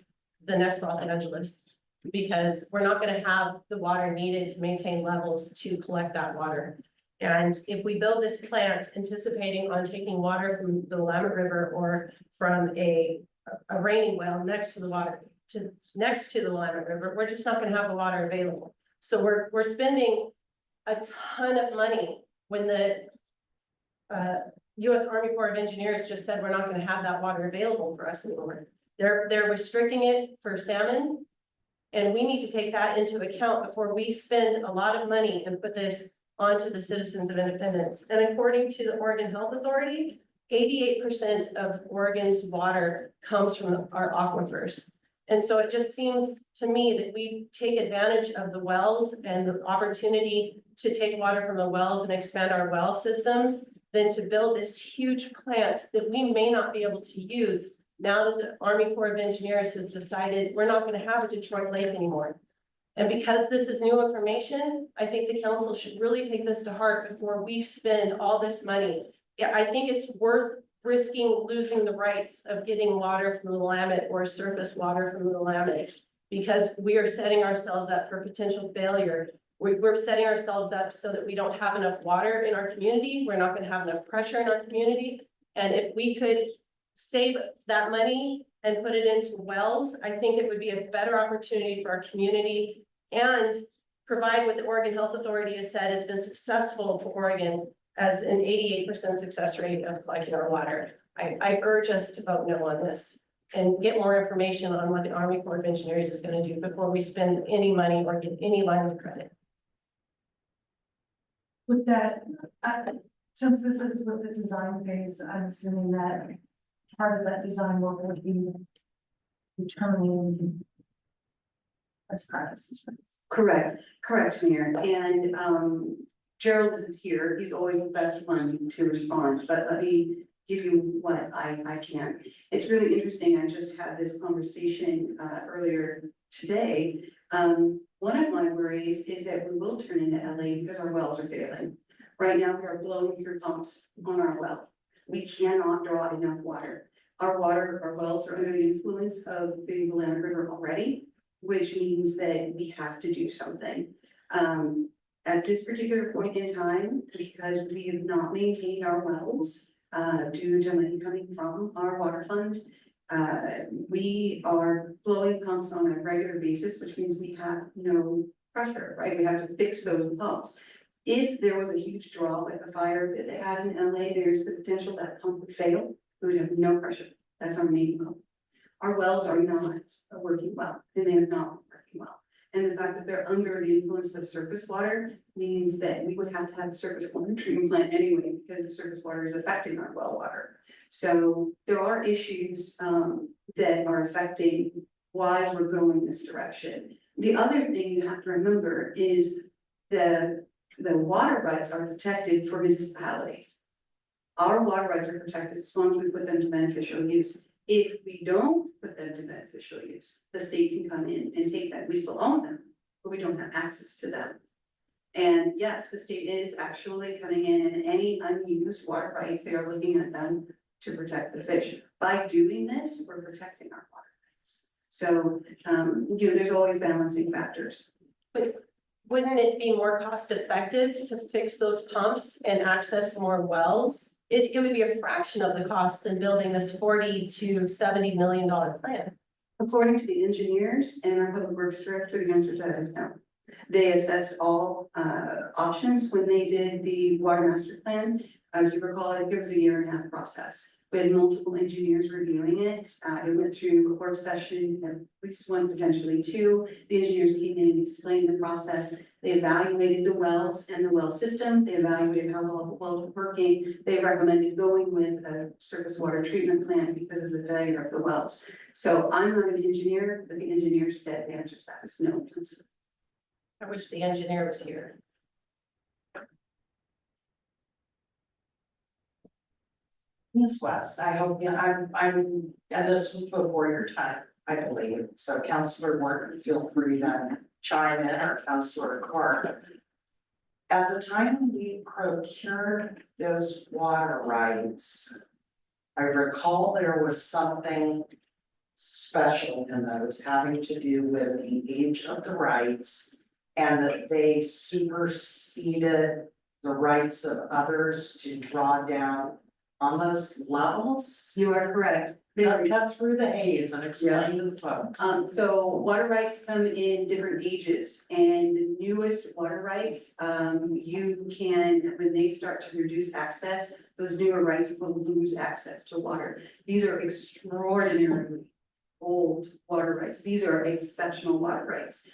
the next Los Angeles. Because we're not gonna have the water needed to maintain levels to collect that water. And if we build this plant anticipating on taking water from the Willamette River or from a raining well next to the next to the Willamette River, we're just not gonna have the water available. So we're spending a ton of money when the US Army Corps of Engineers just said we're not gonna have that water available for us anymore. They're restricting it for salmon. And we need to take that into account before we spend a lot of money and put this onto the citizens of Independence. And according to the Oregon Health Authority, 88% of Oregon's water comes from our aquifers. And so it just seems to me that we take advantage of the wells and the opportunity to take water from the wells and expand our well systems than to build this huge plant that we may not be able to use now that the Army Corps of Engineers has decided we're not gonna have a Detroit Lake anymore. And because this is new information, I think the council should really take this to heart before we spend all this money. Yeah, I think it's worth risking losing the rights of getting water from the Willamette or surface water from the Willamette. Because we are setting ourselves up for potential failure. We're setting ourselves up so that we don't have enough water in our community. We're not gonna have enough pressure in our community. And if we could save that money and put it into wells, I think it would be a better opportunity for our community and provide what the Oregon Health Authority has said has been successful for Oregon as an 88% success rate of collecting our water. I urge us to vote no on this and get more information on what the Army Corps of Engineers is going to do before we spend any money or get any line of credit. With that, since this is with the design phase, I'm assuming that part of that design work would be determining best practices for this. Correct, Mayor, and Gerald isn't here, he's always the best one to respond, but let me give you what I can. It's really interesting, I just had this conversation earlier today. One of my worries is that we will turn into LA because our wells are failing. Right now, we are blowing through pumps on our well. We cannot draw enough water. Our wells are under the influence of the Willamette River already, which means that we have to do something. At this particular point in time, because we have not maintained our wells, due to money coming from our water fund, we are blowing pumps on a regular basis, which means we have no pressure, right? We have to fix those pumps. If there was a huge draw like the fire that they had in LA, there's the potential that pump would fail. We would have no pressure. That's our main goal. Our wells are not working well, and they are not working well. And the fact that they're under the influence of surface water means that we would have to have a surface water treatment plant anyway, because the surface water is affecting our well water. So there are issues that are affecting why we're going this direction. The other thing you have to remember is the water rights are protected for municipalities. Our water rights are protected as long as we put them to beneficial use. If we don't put them to beneficial use, the state can come in and take them. We still own them, but we don't have access to them. And yes, the state is actually coming in, and any unused water rights, they are looking at them to protect the fish. By doing this, we're protecting our water rights. So, there's always balancing factors. But wouldn't it be more cost effective to fix those pumps and access more wells? It would be a fraction of the cost than building this $40 to $70 million plan. According to the engineers and our public works director, the answer to that is no. They assessed all options when they did the water master plan. You recall, it was a 1.5-year process. We had multiple engineers reviewing it. It went through a work session, at least one, potentially two. The engineers came in and explained the process. They evaluated the wells and the well system. They evaluated how well the wells were working. They recommended going with a surface water treatment plant because of the failure of the wells. So I'm not an engineer, but the engineer said the answer to that is no. I wish the engineer was here. Ms. West, I hope, and this was before your time, I believe, so Councilor Morgan, feel free to chime in, or Councilor Clark. At the time we procured those water rights, I recall there was something special in those having to do with the age of the rights and that they superseded the rights of others to draw down on those levels. You are correct. Cut through the haze and explain to the folks. So water rights come in different ages, and the newest water rights, you can, when they start to reduce access, those newer rights will lose access to water. These are extraordinarily old water rights. These are exceptional water rights.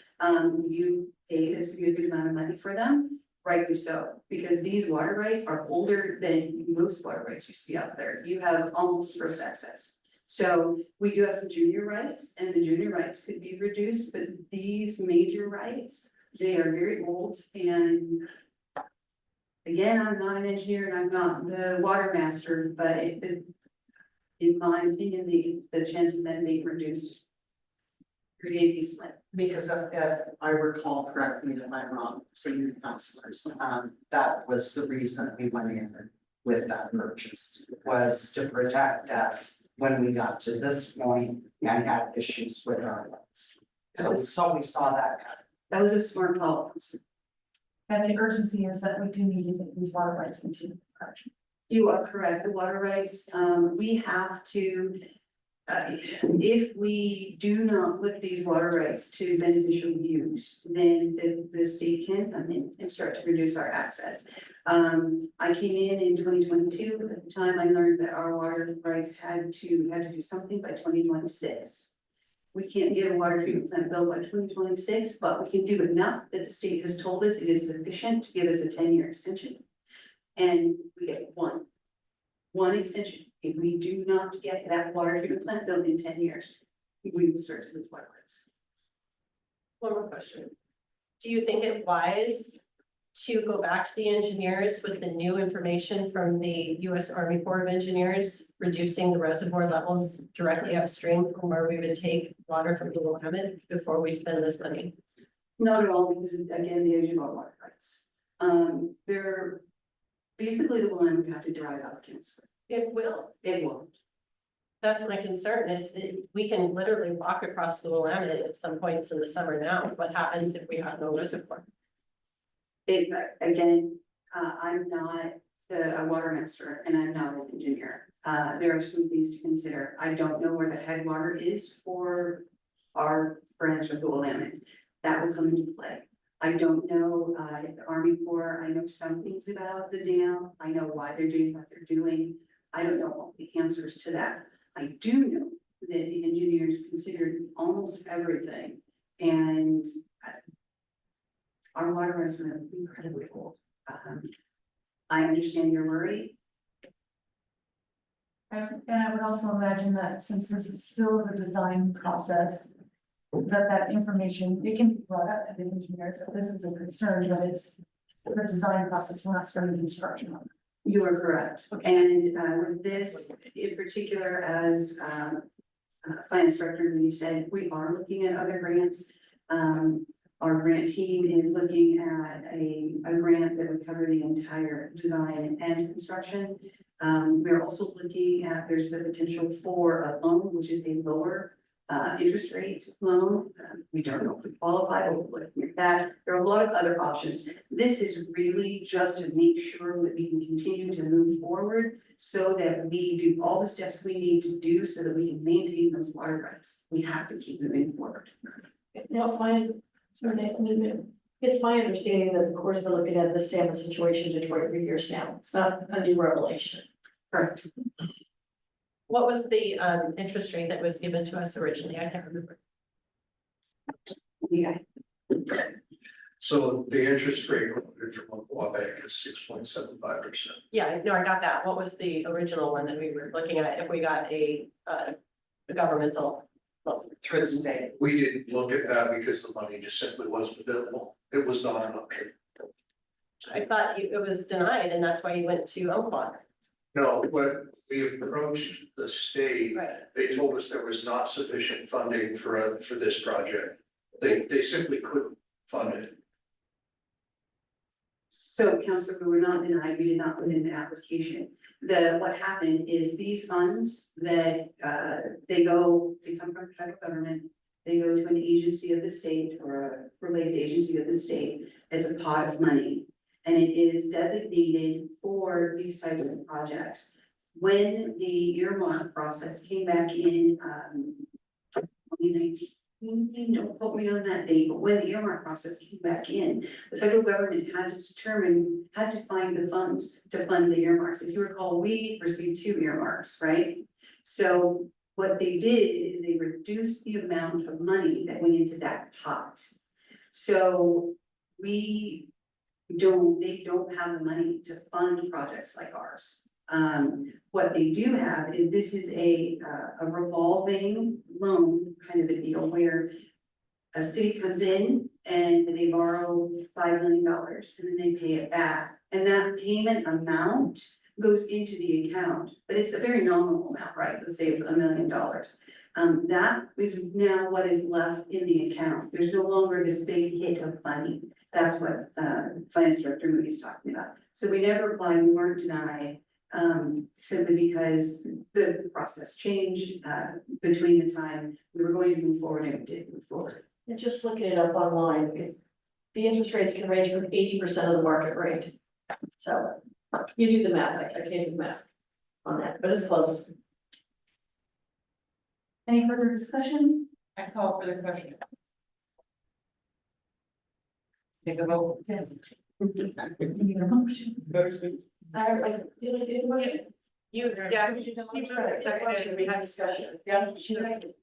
You paid a significant amount of money for them, rightly so, because these water rights are older than most water rights you see out there. You have almost first access. So we do have some junior rights, and the junior rights could be reduced, but these major rights, they are very old. And again, I'm not an engineer and I'm not the water master, but in my opinion, the chance of them being reduced pretty slim. Because if I recall correctly, if I'm wrong, senior counselors, that was the reason we went in with that purchase, was to protect us when we got to this point and had issues with our rights. So we saw that kind of. That was a smart policy. And the urgency is that we do need to get these water rights into production. You are correct, the water rights, we have to. If we do not put these water rights to beneficial use, then the state can come in and start to reduce our access. I came in 2022, at the time I learned that our water rights had to do something by 2026. We can't get a water treatment plant built by 2026, but we can do enough that the state has told us it is sufficient to give us a 10-year extension. And we get one extension. If we do not get that water treatment plant built in 10 years, we will start to lose water rights. One more question. Do you think it wise to go back to the engineers with the new information from the U.S. Army Corps of Engineers, reducing the reservoir levels directly upstream from where we would take water from the Willamette before we spend this money? Not at all, because again, the age of our water rights. They're basically the one we have to drive out cancer. It will. It will. That's my concern is that we can literally walk across the Willamette at some points in the summer now. What happens if we have no reservoir? Again, I'm not a water master and I'm not an engineer. There are some things to consider. I don't know where the headwater is for our branch of the Willamette. That will come into play. I don't know, the Army Corps, I know some things about the dam. I know why they're doing what they're doing. I don't know all the answers to that. I do know that the engineers considered almost everything, and our water rights are incredibly old. I understand your worry. And I would also imagine that since this is still the design process, that information, it can be brought up to the engineers, that this is a concern, but it's the design process, we're not starting construction on it. You are correct. And with this in particular, as finance director, you said, we are looking at other grants. Our grant team is looking at a grant that would cover the entire design and construction. We're also looking at, there's the potential for a loan, which is a lower interest rate loan. We don't know if we qualify, but we're looking at that. There are a lot of other options. This is really just to make sure that we can continue to move forward so that we do all the steps we need to do so that we can maintain those water rights. We have to keep moving forward. It's my, it's my understanding that the Corps has been looking at the salmon situation in Detroit for years now. It's not a new revelation. Correct. What was the interest rate that was given to us originally? I can't remember. Yeah. So the interest rate quoted from Ottawa Bank is 6.75%. Yeah, no, I got that. What was the original one that we were looking at if we got a governmental loan? Through the state. We didn't look at that because the money just simply wasn't available. It was not an option. I thought it was denied and that's why you went to Omaha. No, when we approached the state, Right. they told us there was not sufficient funding for this project. They simply couldn't fund it. So Counselor, we were not denied, we did not put in an application. What happened is these funds that, they come from the federal government. They go to an agency of the state or a related agency of the state as a pot of money. And it is designated for these types of projects. When the earmark process came back in, 2019, don't quote me on that date, but when the earmark process came back in, the federal government had to find the funds to fund the earmarks. If you recall, we received 2 earmarks, right? So what they did is they reduced the amount of money that went into that pot. So they don't have the money to fund projects like ours. What they do have is this is a revolving loan kind of a deal where a city comes in and they borrow $5 million and then they pay it back. And that payment amount goes into the account, but it's a very nominal amount, right? Let's say $1 million. That is now what is left in the account. There's no longer this big hit of money. That's what Finance Director Moody's talking about. So we never applied, we weren't denied, simply because the process changed between the time we were going to move forward and we did move forward. And just looking it up online, the interest rates can range from 80% of the market rate. So you do the math, I can't do the math on that, but it's close. Any further discussion? I call for the question. Take a vote. Yes. You need a motion. I did a motion. You, yeah, she moved it, seconded, we had discussion. Yeah, she did.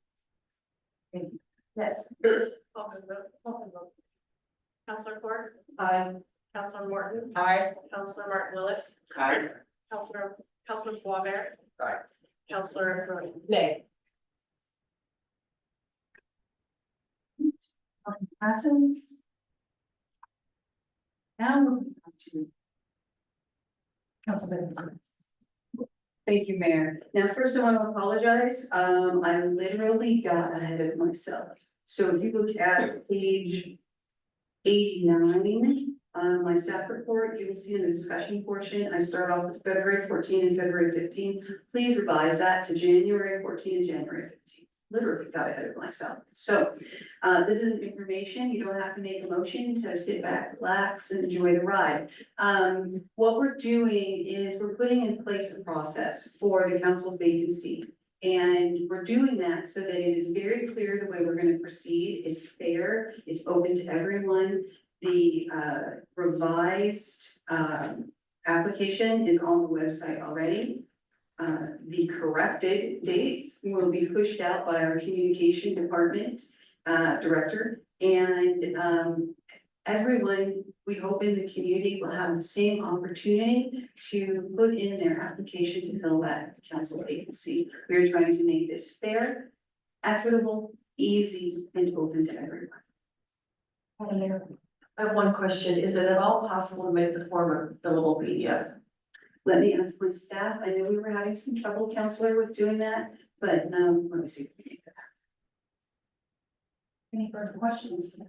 Yes. Open vote. Counselor Court, Aye. Counselor Morton, Aye. Counselor Martin Lewis, Aye. Counselor Boisvert. Aye. Counselor Curran. Nay. Passes. Now we're on to Council Bennett. Thank you, Mayor. Now, first I want to apologize. I literally got ahead of myself. So if you look at page 89, my staff report, you will see in the discussion portion, I start off with February 14 and February 15. Please revise that to January 14 and January 15. Literally got ahead of myself. So this is information. You don't have to make a motion, so sit back, relax, and enjoy the ride. What we're doing is we're putting in place a process for the council vacancy. And we're doing that so that it is very clear the way we're going to proceed. It's fair, it's open to everyone. The revised application is on the website already. The corrected dates will be pushed out by our communication department director. And everyone, we hope in the community will have the same opportunity to put in their application to fill that council vacancy. We're trying to make this fair, equitable, easy, and open to everyone. I have one question. Is it at all possible to make the form a fillable PDF? Let me ask my staff. I know we were having some trouble, Counselor, with doing that, but let me see. Any further questions?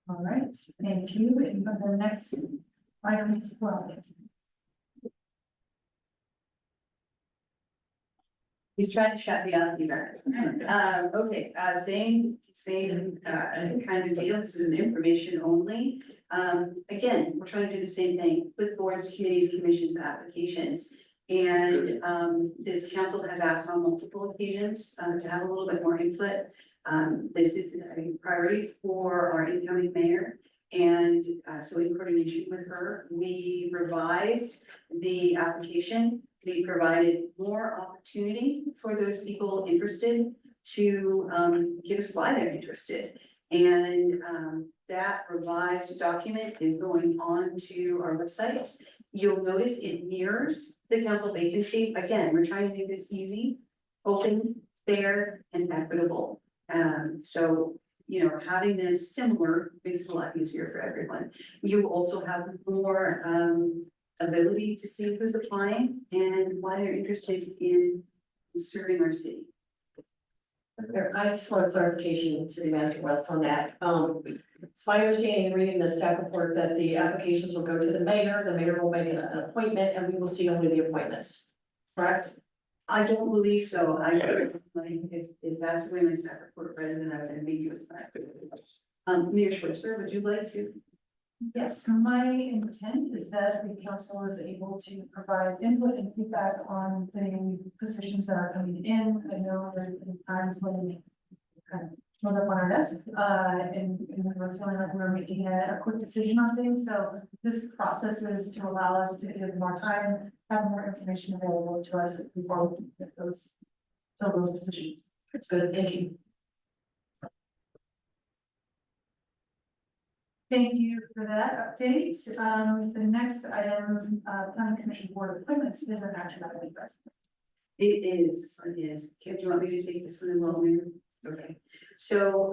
All right, thank you. And for the next item as well. He's trying to shut me out of you guys. Okay, same kind of deal. This is an information only. Again, we're trying to do the same thing with boards, committees, commissions, applications. And this council has asked on multiple occasions to have a little bit more input. This is a priority for our incoming mayor. And so in coordination with her, we revised the application. We provided more opportunity for those people interested to give us why they're interested. And that revised document is going on to our website. You'll notice it mirrors the council vacancy. Again, we're trying to make this easy, open, fair, and equitable. So, you know, having them similar makes it a lot easier for everyone. You also have more ability to see who's applying and why they're interested in serving our city. I just want clarification, City Manager West, on that. It's my understanding, reading the staff report, that the applications will go to the mayor will make an appointment, and we will see only the appointments. Correct? I don't believe so, if that's the way my staff report read it, then I was ambiguous there. Mayor Schweitzer, would you like to? Yes, my intent is that the council is able to provide input and feedback on the positions that are coming in. I know there have been times when we kind of showed up on our desk, and we were feeling like we were making a quick decision on things. So this process is to allow us to give more time, have more information available to us before we get fill those positions. That's good, thank you. Thank you for that update. The next item, planning commission board appointments is an action item. It is. Kim, do you want me to take this one as well, Mayor? Okay, so,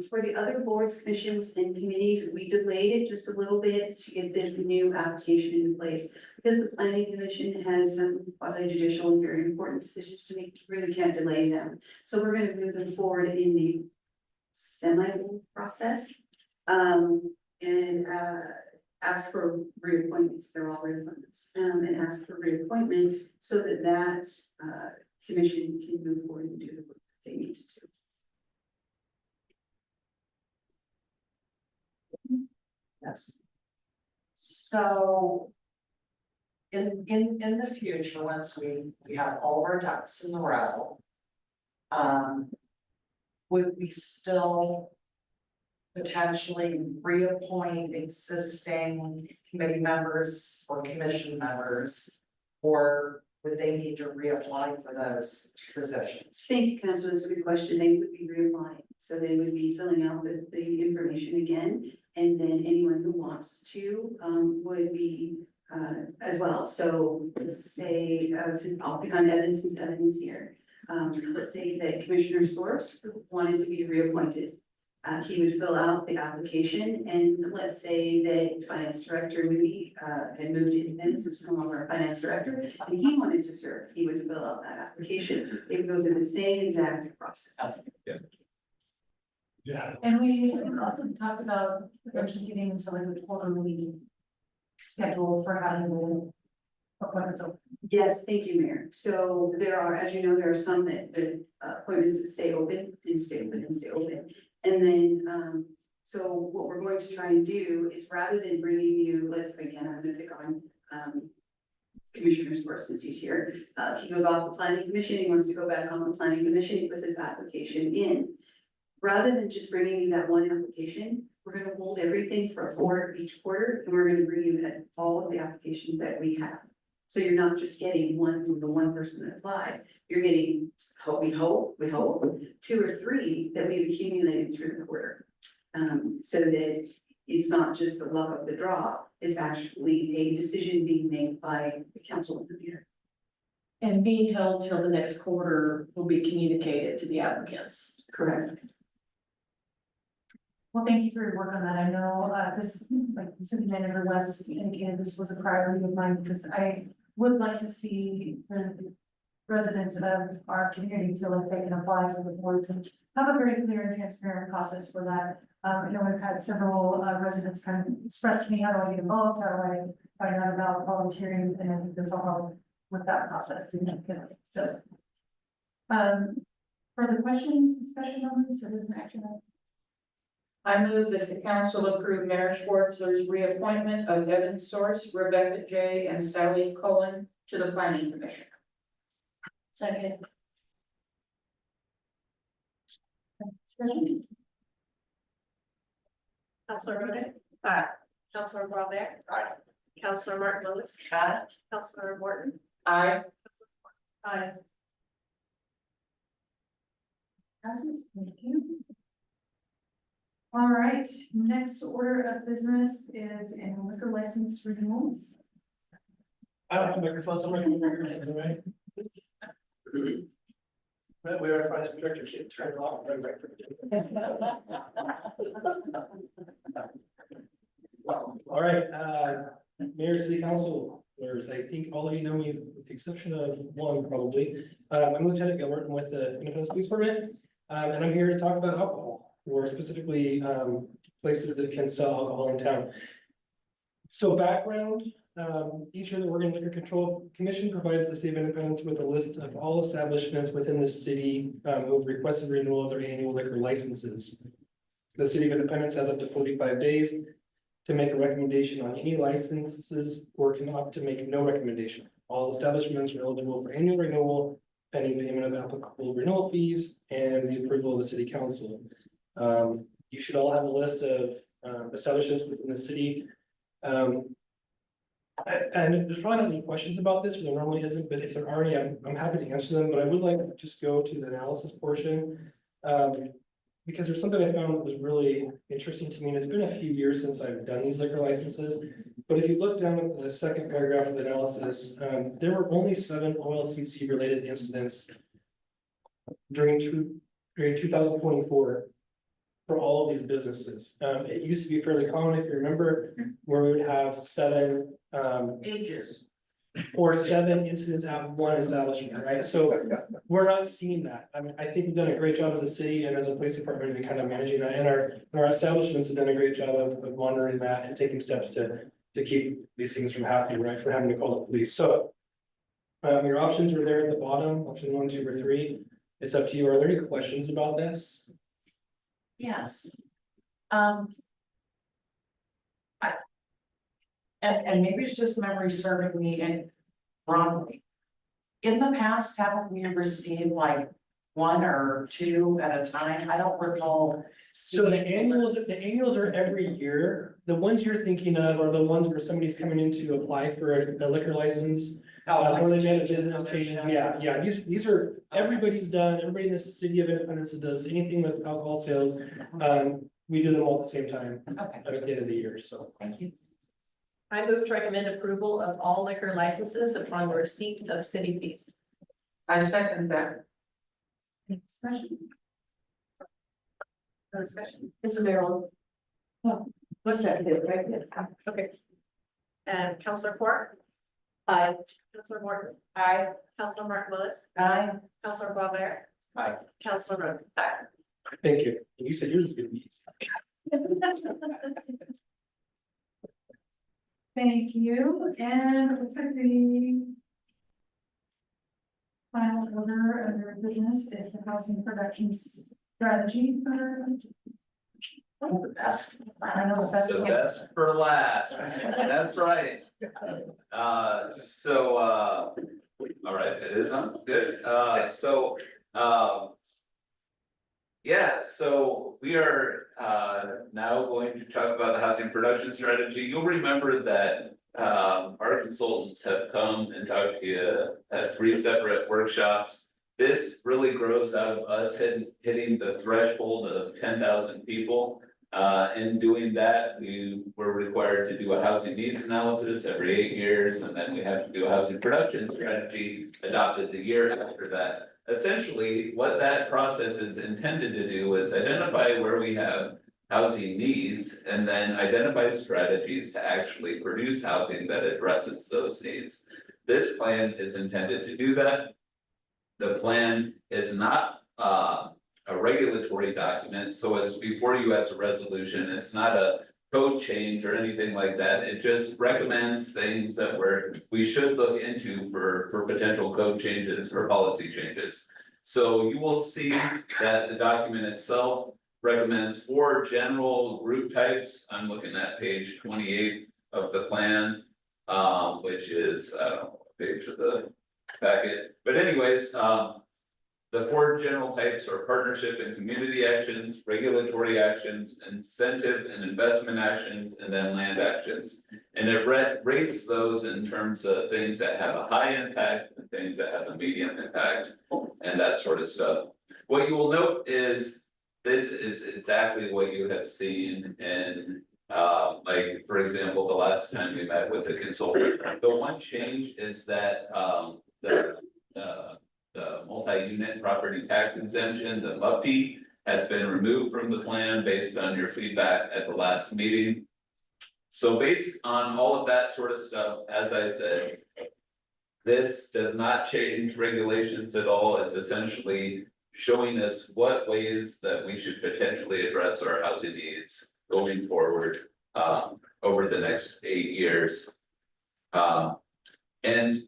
for the other boards, commissions, and committees, we delayed it just a little bit to get this new application in place. Because the planning commission has some quasi judicial and very important decisions to make, really can't delay them. So we're gonna move them forward in the process. And ask for reappointments, they're all reappointments, and ask for reappointment so that commission can move forward and do the work that they need to do. Yes. So. In the future, once we have all of our ducks in a row. Would we still potentially reappoint existing committee members or commission members? Or would they need to reapply for those positions? Thank you, Councilor, that's a good question, they would be reapplying, so they would be filling out the information again. And then anyone who wants to, would be, as well, so let's say, since I'll pick on Evans, since Evans is here. Let's say that Commissioner Source wanted to be reappointed. He would fill out the application, and let's say that Finance Director Moody had moved to independence, was no longer a Finance Director, and he wanted to serve, he would fill out that application. It would go through the same exact process. Yeah. And we also talked about potentially getting into like a quarterly schedule for having the appointments open. Yes, thank you, Mayor. So there are, as you know, there are some that appointments that stay open and stay open and stay open. And then, so what we're going to try and do is rather than bringing you, I'm gonna pick on, Commissioner Source since he's here. He goes off the planning commission, he wants to go back on the planning commission, he puts his application in. Rather than just bringing you that one application, we're gonna hold everything for a quarter, each quarter, and we're gonna bring you all of the applications that we have. So you're not just getting one from the one person that applied, you're getting, we hope, 2 or 3 that we've accumulated through the quarter. So that it's not just the luck of the draw, it's actually a decision being made by the council of the mayor. And being held till the next quarter will be communicated to the applicants. Correct. Well, thank you for your work on that. I know, this, like the city manager West indicated, this was a priority of mine because I would like to see the residents of our community feel like they can apply for the boards and have a very clear and transparent process for that. I know we've had several residents kind of express to me, how do I get involved? How do I find out about volunteering? And I think this will help with that process significantly. So, further questions, discussion on this, or is an action item? I move that the council approve Mayor Schwartzler's reappointment of Evan Source, Rebecca J. and Sally Cullen to the planning commission. Second. Discussion? Counselor Rhoda? Aye. Counselor Robert? Aye. Counselor Martin Lewis? Aye. Counselor Morton? Aye. Aye. Passes, thank you. All right, next order of business is in liquor license renewals. I don't have microphones, I'm right? But we are finance director, can't turn it off. All right, Mayor, City Council, I think all of you know me, with the exception of one probably. I'm Lieutenant Gilbert, I'm with the Independence Police Department. And I'm here to talk about alcohol, or specifically, places that can sell alcohol in town. So background, each year the Oregon Liquor Control Commission provides the City of Independence with a list of all establishments within the city, who have requested renewal of their annual liquor licenses. The City of Independence has up to 45 days to make a recommendation on any licenses, or can opt to make no recommendation. All establishments are eligible for annual renewal, pending payment of applicable renewal fees and the approval of the city council. You should all have a list of establishments within the city. And there's probably not any questions about this, there normally isn't, but if there are any, I'm happy to answer them, but I would like to just go to the analysis portion. Because there's something I found that was really interesting to me, and it's been a few years since I've done these liquor licenses. But if you look down at the second paragraph of the analysis, there were only 7 OLCC related incidents during 2024 for all of these businesses. It used to be fairly common, if you remember, where we would have 7 Ages. or 7 incidents at one establishment, right? So we're not seeing that. I mean, I think we've done a great job as a city and as a police department in kind of managing that, and our establishments have done a great job of monitoring that and taking steps to keep these things from happening, right? For having to call the police. So your options are there at the bottom, option 1, 2, or 3. It's up to you. Are there any questions about this? Yes. And maybe it's just memory serving me and wrongly. In the past, haven't we received like 1 or 2 at a time? I don't recall. So the seeing this. annuals are every year. The ones you're thinking of are the ones where somebody's coming in to apply for a liquor license. Or they made a business change. Yeah, these are, everybody's done, everybody in the City of Independence that does anything with alcohol sales. We do them all at the same time Okay, at the end of the year, so. thank you. I move to recommend approval of all liquor licenses upon receipt of city fees. I second that. Discussion. No discussion. Ms. Merrill. What's that? Okay. And Counselor Ford, Aye. Counselor Morton, Aye. Counselor Mark Willis, Aye. Counselor Boisvert. Aye. Counselor Rowe. Aye. Thank you. You said yours was gonna be easy. Thank you, and it looks like the final order under business is the housing production strategy for. The best. I know the best. The best for last, that's right. All right, it is on, good, yeah, so we are now going to talk about the housing production strategy. You'll remember that our consultants have come and talked to you at 3 separate workshops. This really grows out of us hitting the threshold of 10,000 people. In doing that, we were required to do a housing needs analysis every 8 years, and then we have to do a housing production strategy adopted the year after that. Essentially, what that process is intended to do is identify where we have housing needs and then identify strategies to actually produce housing that addresses those needs. This plan is intended to do that. The plan is not a regulatory document, so it's before you as a resolution. It's not a code change or anything like that. It just recommends things that we should look into for potential code changes or policy changes. So you will see that the document itself recommends 4 general group types. I'm looking at page 28 of the plan, which is, I don't know, what page of the packet, but anyways, the 4 general types are partnership and community actions, regulatory actions, incentive and investment actions, and then land actions. And it rates those in terms of things that have a high impact and things that have a medium impact and that sort of stuff. What you will note is this is exactly what you have seen in like, for example, the last time we met with the consultant. The one change is that the multi-unit property tax exemption, the MUPT, has been removed from the plan based on your feedback at the last meeting. So based on all of that sort of stuff, as I said, this does not change regulations at all. It's essentially showing us what ways that we should potentially address our housing needs going forward, over the next 8 years. And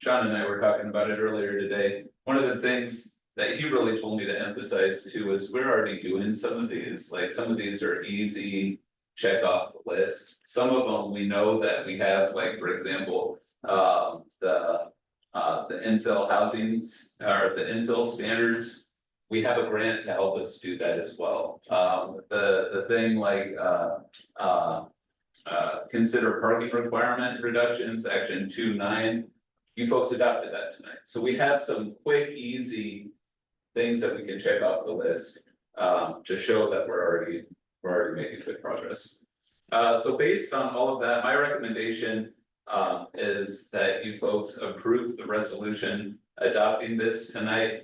John and I were talking about it earlier today. One of the things that he really told me to emphasize too is we're already doing some of these, like some of these are easy, check off the list. Some of them we know that we have, like, for example, the infill housings or the infill standards. We have a grant to help us do that as well. The thing like, consider parking requirement reductions, action 2.9. You folks adopted that tonight. So we have some quick, easy things that we can check off the list, to show that we're already making good progress. So based on all of that, my recommendation is that you folks approve the resolution adopting this tonight.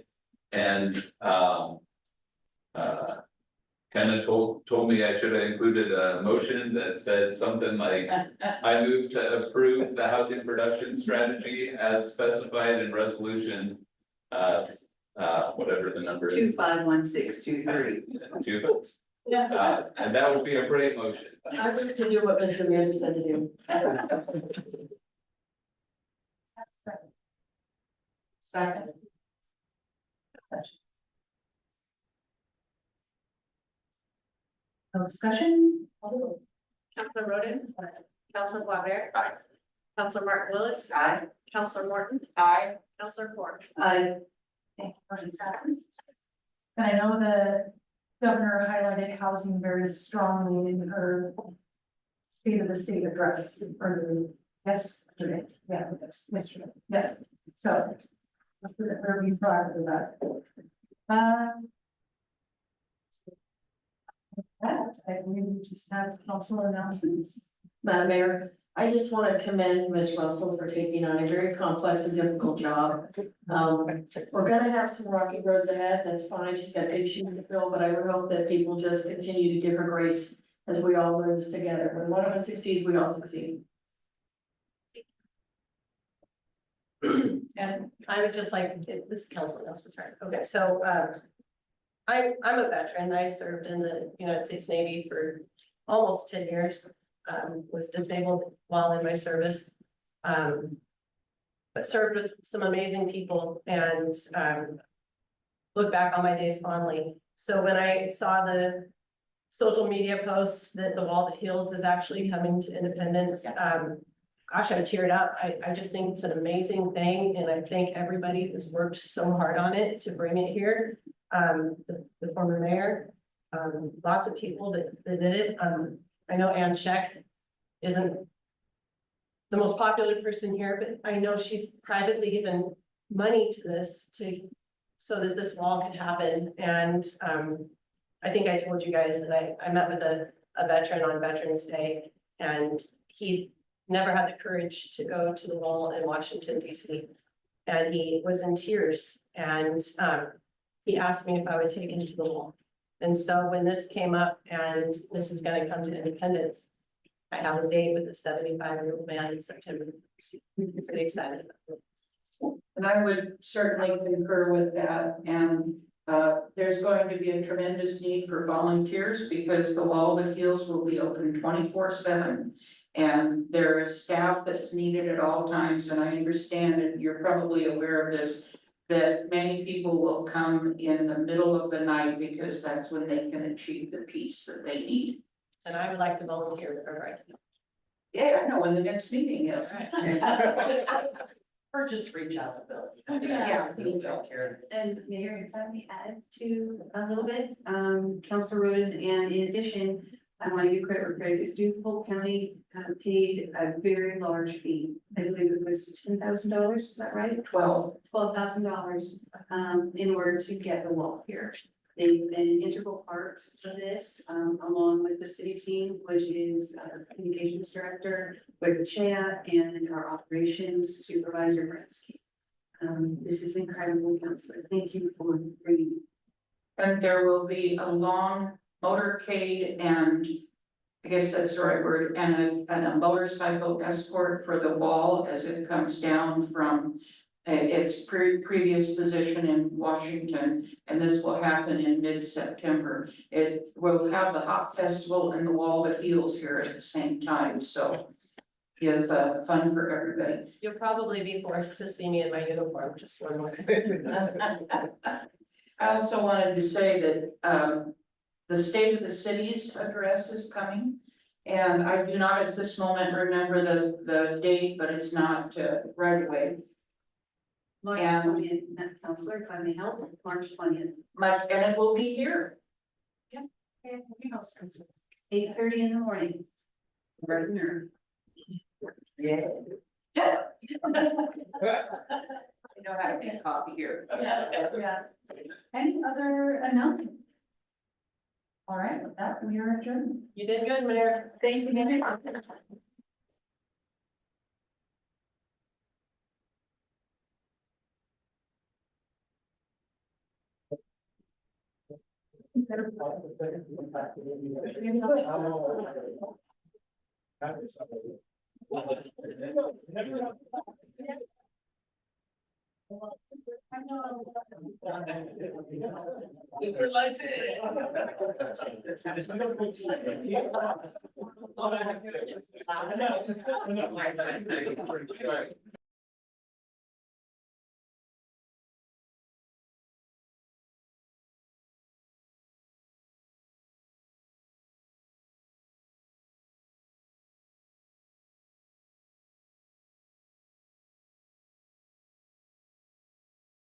And kind of told me I should have included a motion that said something like, I move to approve the housing production strategy as specified in resolution, whatever the number is. 251623. And that would be a great motion. I would to do what Mr. Mayor said to do. Second. No discussion? Counselor Roden. Counselor Guaver. Aye. Counselor Martin Lewis. Aye. Counselor Morton. Aye. Counselor Ford. I, Okay, motion passes. And I know the governor highlighted housing very strongly in her state of the state address, or yesterday, yesterday, yes, so. We're being proud of that. With that, I believe we just have council announcements. Madam Mayor, I just want to commend Ms. Russell for taking on a very complex and difficult job. We're gonna have some rocky roads ahead, that's fine, she's got big shoes to fill, but I would hope that people just continue to give her grace as we all learn this together. When one of us succeeds, we all succeed. And I would just like, this is council announcements, right? Okay, so, I'm a veteran. I served in the United States Navy for almost 10 years. Was disabled while in my service. But served with some amazing people and, look back on my days fondly. So when I saw the social media posts that the Wall That Heals is actually coming to Independence, gosh, I teared up. I just think it's an amazing thing, and I thank everybody who's worked so hard on it to bring it here. The former mayor, lots of people that did it. I know Ann Scheck isn't the most popular person here, but I know she's privately given money to this so that this wall could happen. And I think I told you guys that I met with a veteran on Veterans Day, and he never had the courage to go to the wall in Washington, DC. And he was in tears, and he asked me if I would take him to the wall. And so when this came up and this is gonna come to Independence, I have a date with a 75-year-old man in September. I'm pretty excited about it. And I would certainly concur with that, and there's going to be a tremendous need for volunteers because the Wall That Heals will be open 24/7. And there is staff that's needed at all times, and I understand, and you're probably aware of this, that many people will come in the middle of the night because that's when they can achieve the peace that they need. And I would like to volunteer wherever I can. Yeah, I know when the next meeting is. Or just reach out to Bill. Yeah. He'll take care of it. And Mayor, if I may add to a little bit, Councilor Roden, and in addition, I want to give credit where credit is due. Polk County paid a very large fee. I believe it was $10,000, is that right? $12,000 in order to get the wall here. They've been an integral part of this, along with the city team, which is our communications director, with Chad, and our operations supervisor, Bretzky. This is incredible, Councilor. Thank you for bringing. And there will be a long motorcade, and I guess that's the right word, and a motorcycle escort for the wall as it comes down from its previous position in Washington, and this will happen in mid-September. It will have the Hop Festival and the Wall That Heals here at the same time, so it's fun for everybody. You'll probably be forced to see me in my uniform, just one more time. I also wanted to say that, the State of the Cities address is coming. And I do not at this moment remember the date, but it's not, right away. March And- 20th, Madam Counselor, if I may help, March 20th, And it will be here. 8:30 in the morning. Right here. Yeah. I know how to make coffee here. Yeah. Any other announcements? All right, with that, we are adjourned. You did good, Mayor. Thank you, Mayor. Right.